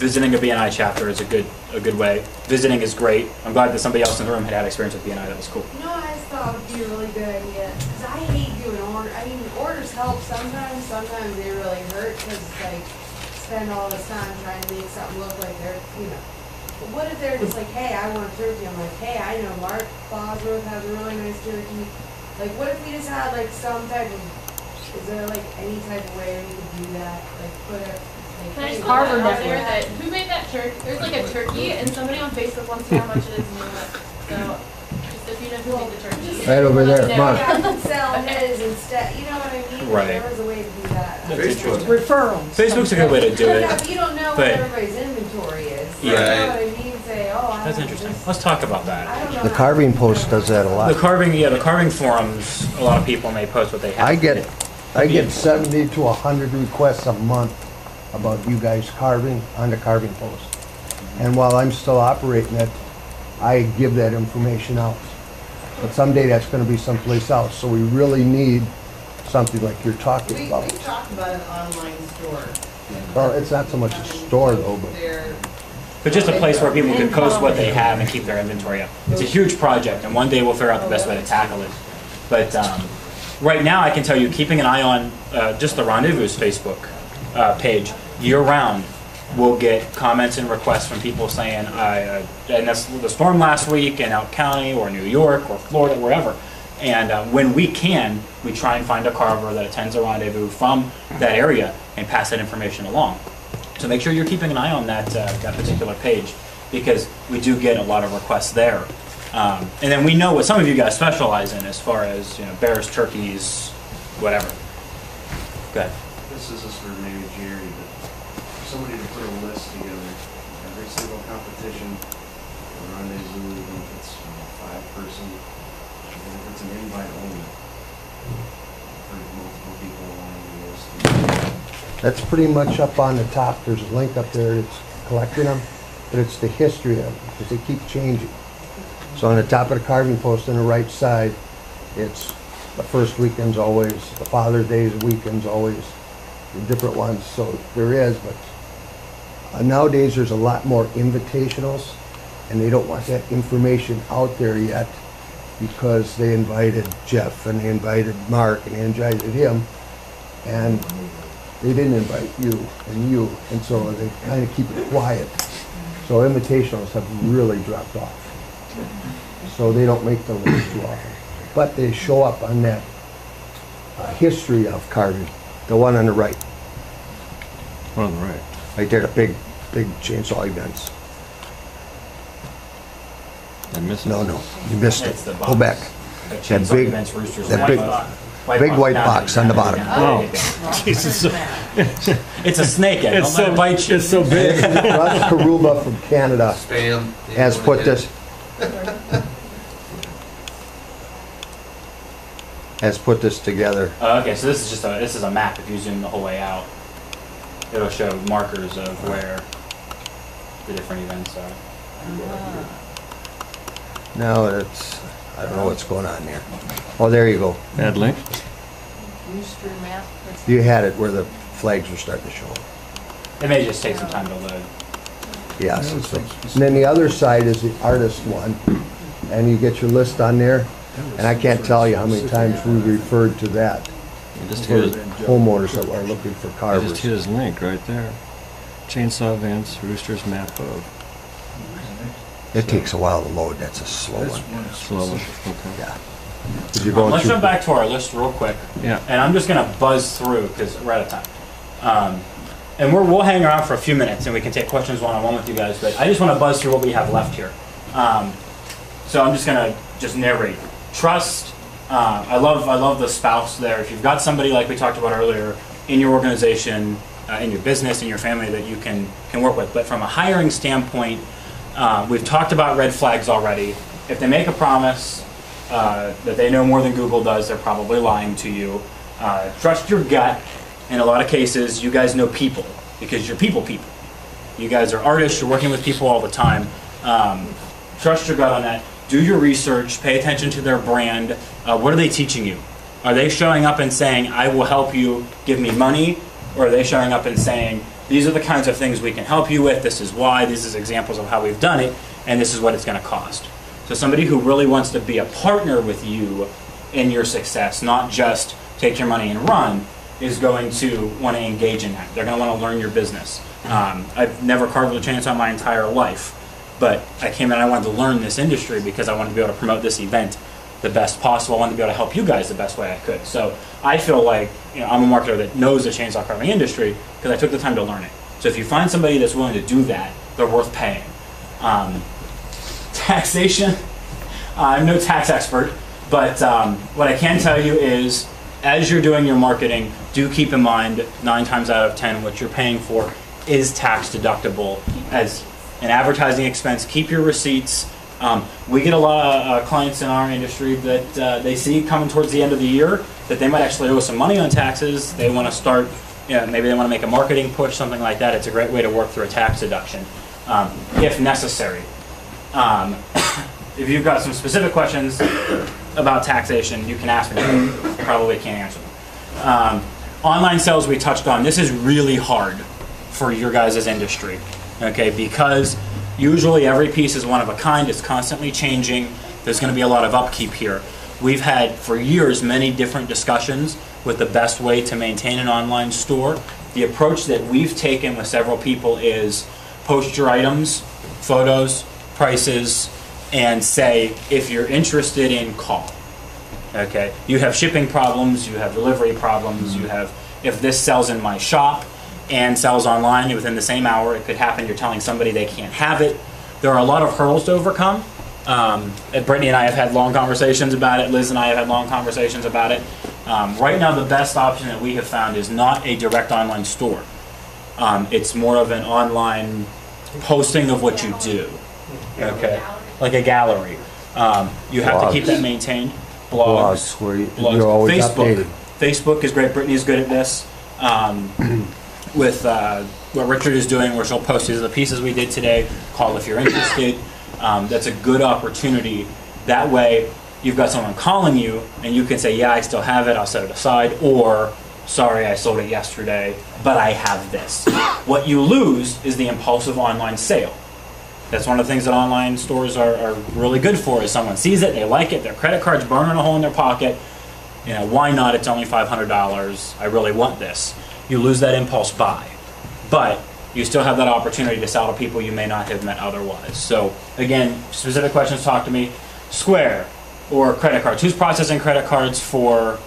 [SPEAKER 2] Visiting a B&I chapter is a good way. Visiting is great. I'm glad that somebody else in the room had experience with B&I. That was cool.
[SPEAKER 14] You know what I thought would be a really good idea? Because I hate doing orders. I mean, orders help sometimes. Sometimes they really hurt because it's like spend all this time trying to make something look like they're, But what if they're just like, hey, I want a turkey? I'm like, hey, I know Mark Bosworth has a really nice turkey. Like, what if we just had like some type of, is there like any type of way we could do that? Like, put a, like,
[SPEAKER 10] Can I just
[SPEAKER 7] Carver
[SPEAKER 10] put that out there
[SPEAKER 7] Network.
[SPEAKER 10] that who made that turkey? There's like a turkey, and somebody on Facebook wants to know how much it is new. So just if you know who made the turkey.
[SPEAKER 3] Right over there,
[SPEAKER 10] let me
[SPEAKER 3] come on.
[SPEAKER 10] know.
[SPEAKER 14] I could sell his instead, you know what I mean?
[SPEAKER 2] Right.
[SPEAKER 14] There was a way to do that.
[SPEAKER 2] That's
[SPEAKER 8] Facebook.
[SPEAKER 2] interesting.
[SPEAKER 7] referrals.
[SPEAKER 2] Facebook's a good way to do
[SPEAKER 14] Yeah,
[SPEAKER 2] it.
[SPEAKER 14] but you don't know what
[SPEAKER 2] But-
[SPEAKER 14] everybody's inventory is.
[SPEAKER 2] Yeah.
[SPEAKER 14] You know what I mean? Say, oh, I
[SPEAKER 2] That's
[SPEAKER 14] have
[SPEAKER 2] interesting.
[SPEAKER 14] this.
[SPEAKER 2] Let's talk about that.
[SPEAKER 14] I don't know
[SPEAKER 3] The
[SPEAKER 14] how-
[SPEAKER 3] carving post does that a
[SPEAKER 2] The
[SPEAKER 3] lot.
[SPEAKER 2] carving forums, a lot of people may post what they have.
[SPEAKER 3] I get 70 to 100 requests a month about you guys carving on the carving post. And while I'm still operating it, I give that information out. But someday that's gonna be someplace else, so we really need something like you're talking about.
[SPEAKER 1] We talked about an online store.
[SPEAKER 3] Well, it's not so much a store though,
[SPEAKER 2] But just a place where people can post what they have and keep their inventory up. It's a huge project, and one day we'll figure out the best way to tackle it. But right now, I can tell you, keeping an eye on just the Rendezvous Facebook page year-round, we'll get comments and requests from people saying, and that's the storm last week in Elk County or New York or Florida, wherever. And when we can, we try and find a carver that attends a Rendezvous from that area and pass that information along. So make sure you're keeping an eye on that that particular page, because we do get a lot of requests there. And then we know what some of you guys specialize in, as far as bears, turkeys, whatever. Go ahead.
[SPEAKER 17] This is just for maybe Jerry, but for somebody to put a list together, every single competition, or Rendezvous, even if it's 5-person, even if it's an invite only, for multiple people along the list.
[SPEAKER 3] that's pretty much up on the top. There's a link up there that's collecting them, but it's the history of them, because they keep changing. So on the top of the carving post on the right side, it's the first weekend's always, the Father's Day's weekend's always, the different ones. So there is, but nowadays there's a lot more invitationals, and they don't want that information out there yet, because they invited Jeff and they invited Mark and they invited him, and they didn't invite you, and so they kind of keep it quiet. So invitationals have really dropped off. So they don't make the list too often. But they show up on that history of carving, the one on the right.
[SPEAKER 11] One on the right.
[SPEAKER 3] Right there, the big chainsaw events.
[SPEAKER 11] I missed it.
[SPEAKER 3] No, you missed it.
[SPEAKER 2] It's the
[SPEAKER 3] Go
[SPEAKER 2] box.
[SPEAKER 3] back.
[SPEAKER 2] The
[SPEAKER 3] That
[SPEAKER 2] chainsaw
[SPEAKER 3] big,
[SPEAKER 2] events, roosters,
[SPEAKER 3] that big white box on the bottom.
[SPEAKER 11] Oh, Jesus.
[SPEAKER 2] It's a snake egg.
[SPEAKER 11] It's
[SPEAKER 2] Don't let it bite you.
[SPEAKER 11] It's so big.
[SPEAKER 3] Russ Karuba from Canada
[SPEAKER 8] Spam.
[SPEAKER 3] has put this together.
[SPEAKER 2] Okay, so this is a map. If you zoom the whole way out, it'll show markers of where the different events are.
[SPEAKER 3] No, I don't know what's going on there. Oh, there you go.
[SPEAKER 11] Bad link.
[SPEAKER 7] Rooster map.
[SPEAKER 3] You had it where the flags were starting to show.
[SPEAKER 2] It may just take some time to load.
[SPEAKER 3] Yes. And then the other side is the artist one, and you get your list on there, and I can't tell you how many times we referred to that
[SPEAKER 11] Just
[SPEAKER 3] for
[SPEAKER 11] his,
[SPEAKER 3] homeowners that are looking for
[SPEAKER 11] just
[SPEAKER 3] carvers.
[SPEAKER 11] his link right there. Chainsaw events, roosters map of.
[SPEAKER 3] It takes a while to load. That's a slow one.
[SPEAKER 11] Slow one. Okay.
[SPEAKER 3] Yeah. 'Cause you're going
[SPEAKER 2] Let's
[SPEAKER 3] through-
[SPEAKER 2] jump back to our list real quick.
[SPEAKER 11] Yeah.
[SPEAKER 2] And I'm just going to buzz through because we're out of time. And we'll hang around for a few minutes and we can take questions one-on-one with you guys. But I just want to buzz through what we have left here. So I'm just going to narrate. Trust. I love the spouse there. If you've got somebody like we talked about earlier in your organization, in your business, in your family that you can work with. But from a hiring standpoint, we've talked about red flags already. If they make a promise that they know more than Google does, they're probably lying to you. Trust your gut. In a lot of cases, you guys know people because you're people. You guys are artists. You're working with people all the time. Trust your gut on that. Do your research. Pay attention to their brand. What are they teaching you? Are they showing up and saying, I will help you, give me money? Or are they showing up and saying, these are the kinds of things we can help you with, this is why, this is examples of how we've done it, and this is what it's going to cost. So somebody who really wants to be a partner with you in your success, not just take your money and run, is going to want to engage in that. They're going to want to learn your business. I've never carved with a chainsaw my entire life, but I came in and I wanted to learn this industry because I wanted to be able to promote this event the best possible. I wanted to be able to help you guys the best way I could. So I feel like I'm a marketer that knows the chainsaw carving industry because I took the time to learn it. So if you find somebody that's willing to do that, they're worth paying. Taxation, I'm no tax expert, but what I can tell you is as you're doing your marketing, do keep in mind 9 times out of 10 what you're paying for is tax deductible as an advertising expense. Keep your receipts. We get a lot of clients in our industry that they see coming towards the end of the year that they might actually owe some money on taxes. They want to start, maybe they want to make a marketing push, something like that. It's a great way to work through a tax deduction if necessary. If you've got some specific questions about taxation, you can ask me. Probably can't answer them. Online sales we touched on. This is really hard for your guys' industry, okay? Because usually every piece is one of a kind. It's constantly changing. There's going to be a lot of upkeep here. We've had for years many different discussions with the best way to maintain an online store. The approach that we've taken with several people is post your items, photos, prices, and say, if you're interested in, call. Okay, you have shipping problems, you have delivery problems, you have, if this sells in my shop and sells online within the same hour, it could happen you're telling somebody they can't have it. There are a lot of hurdles to overcome. Brittany and I have had long conversations about it. Liz and I have had long conversations about it. Right now, the best option that we have found is not a direct online store. It's more of an online posting of what you do. Okay, like a gallery. You have to keep that maintained. Blogs,
[SPEAKER 3] where you're always
[SPEAKER 2] Facebook.
[SPEAKER 3] updated.
[SPEAKER 2] Facebook is great. Brittany is good at this. With what Richard is doing, where she'll post these are the pieces we did today. Call if you're interested. That's a good opportunity. That way, you've got someone calling you, and you can say, yeah, I still have it, I'll set it aside, or, sorry, I sold it yesterday, but I have this. What you lose is the impulsive online sale. That's one of the things that online stores are really good for, is someone sees it, they like it, their credit card's burning a hole in their pocket, you know, why not, it's only $500, I really want this. You lose that impulse buy. But you still have that opportunity to sell to people you may not have met otherwise. So again, specific questions, talk to me. Square or credit cards. Who's processing credit cards for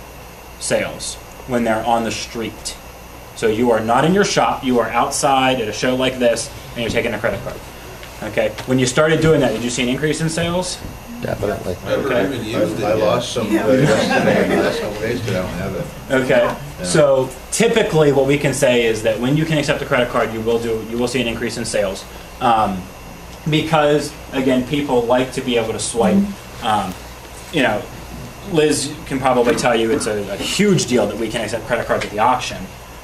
[SPEAKER 2] sales when they're on the street? So you are not in your shop, you are outside at a show like this, and you're taking a credit card. Okay. When you started doing that, did you see an increase in sales?
[SPEAKER 3] Definitely.
[SPEAKER 2] Okay.
[SPEAKER 6] I lost some yesterday, the last couple days, because I don't have it.
[SPEAKER 2] Okay.
[SPEAKER 6] Yeah.
[SPEAKER 2] So typically, what we can say is that when you can accept a credit card, you will see an increase in sales, because again, people like to be able to swipe. You know, Liz can probably tell you it's a huge deal that we can accept credit cards at the auction,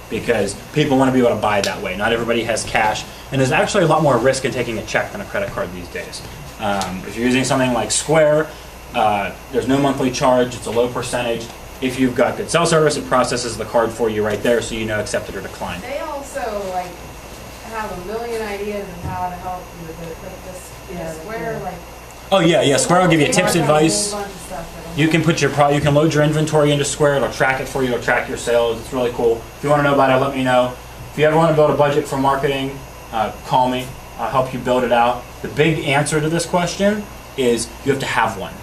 [SPEAKER 2] because people want to be able to buy that way. Not everybody has cash, and there's actually a lot more risk in taking a check than a credit card these days. If you're using something like Square, there's no monthly charge, it's a low percentage. If you've got good cell service, it processes the card for you right there, so you know accepted or declined.
[SPEAKER 14] They also like have a million ideas of how to help you with it, like this Square, like.
[SPEAKER 2] Oh yeah, Square will give you tips, advice. You can put your you can load your inventory into Square. It'll track it for you. It'll track your sales. It's really cool. If you want to know about it, let me know. If you ever want to build a budget for marketing, call me. I'll help you build it out. The big answer to this question is you have to have one.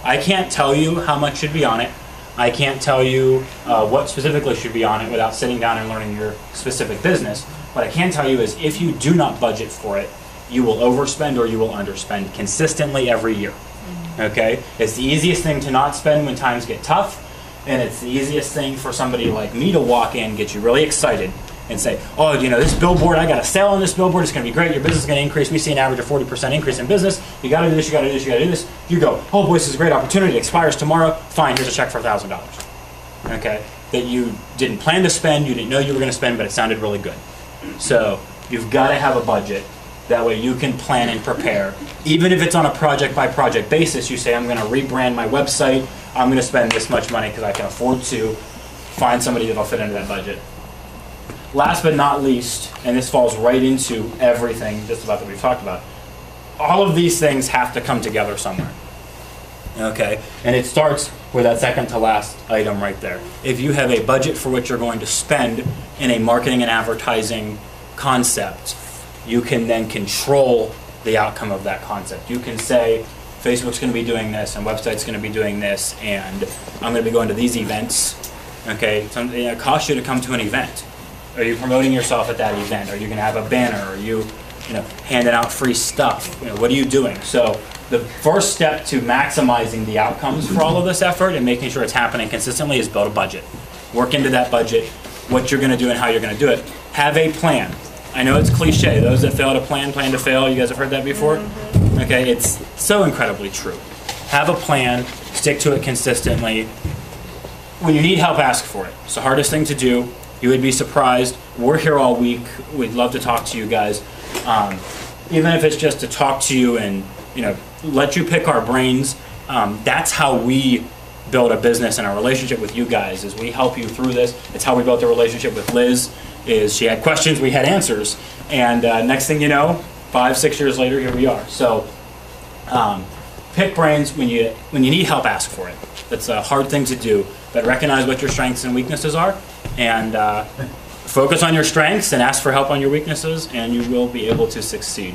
[SPEAKER 2] I can't tell you how much should be on it. I can't tell you what specifically should be on it without sitting down and learning your specific business. What I can tell you is if you do not budget for it, you will overspend or you will underspend consistently every year. Okay? It's the easiest thing to not spend when times get tough, and it's the easiest thing for somebody like me to walk in, get you really excited, and say, oh, you know, this billboard, I got a sale on this billboard, it's going to be great, your business is going to increase, we see an average of 40% increase in business, you got to do this, you got to do this, you got to do this. You go, oh boy, this is a great opportunity, it expires tomorrow, fine, here's a check for $1,000. Okay? That you didn't plan to spend, you didn't know you were going to spend, but it sounded really good. So you've got to have a budget. That way you can plan and prepare. Even if it's on a project-by-project basis, you say, I'm going to rebrand my website, I'm going to spend this much money because I can afford to. Find somebody that'll fit into that budget. Last but not least, and this falls right into everything just about that we've talked about, all of these things have to come together somewhere. Okay? And it starts with that second to last item right there. If you have a budget for what you're going to spend in a marketing and advertising concept, you can then control the outcome of that concept. You can say, Facebook's going to be doing this, and website's going to be doing this, and I'm going to be going to these events. Okay, it costs you to come to an event. Are you promoting yourself at that event? Are you going to have a banner? Are you handing out free stuff? What are you doing? So the first step to maximizing the outcomes for all of this effort and making sure it's happening consistently is build a budget. Work into that budget, what you're going to do and how you're going to do it. Have a plan. I know it's cliche. Those that fail to plan to fail. You guys have heard that before? Okay, it's so incredibly true. Have a plan, stick to it consistently. When you need help, ask for it. It's the hardest thing to do. You would be surprised. We're here all week. We'd love to talk to you guys. Even if it's just to talk to you and let you pick our brains. That's how we build a business and a relationship with you guys, is we help you through this. It's how we built the relationship with Liz, is she had questions, we had answers. And next thing you know, 5-6 years later, here we are. So pick brains. When you need help, ask for it. That's a hard thing to do, but recognize what your strengths and weaknesses are, and focus on your strengths and ask for help on your weaknesses, and you will be able to succeed.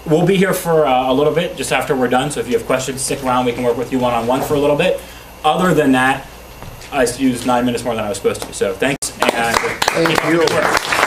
[SPEAKER 2] We'll be here for a little bit just after we're done, so if you have questions, stick around. We can work with you one-on-one for a little bit. Other than that, I used 9 minutes more than I was supposed to, so thanks, and
[SPEAKER 3] thank you.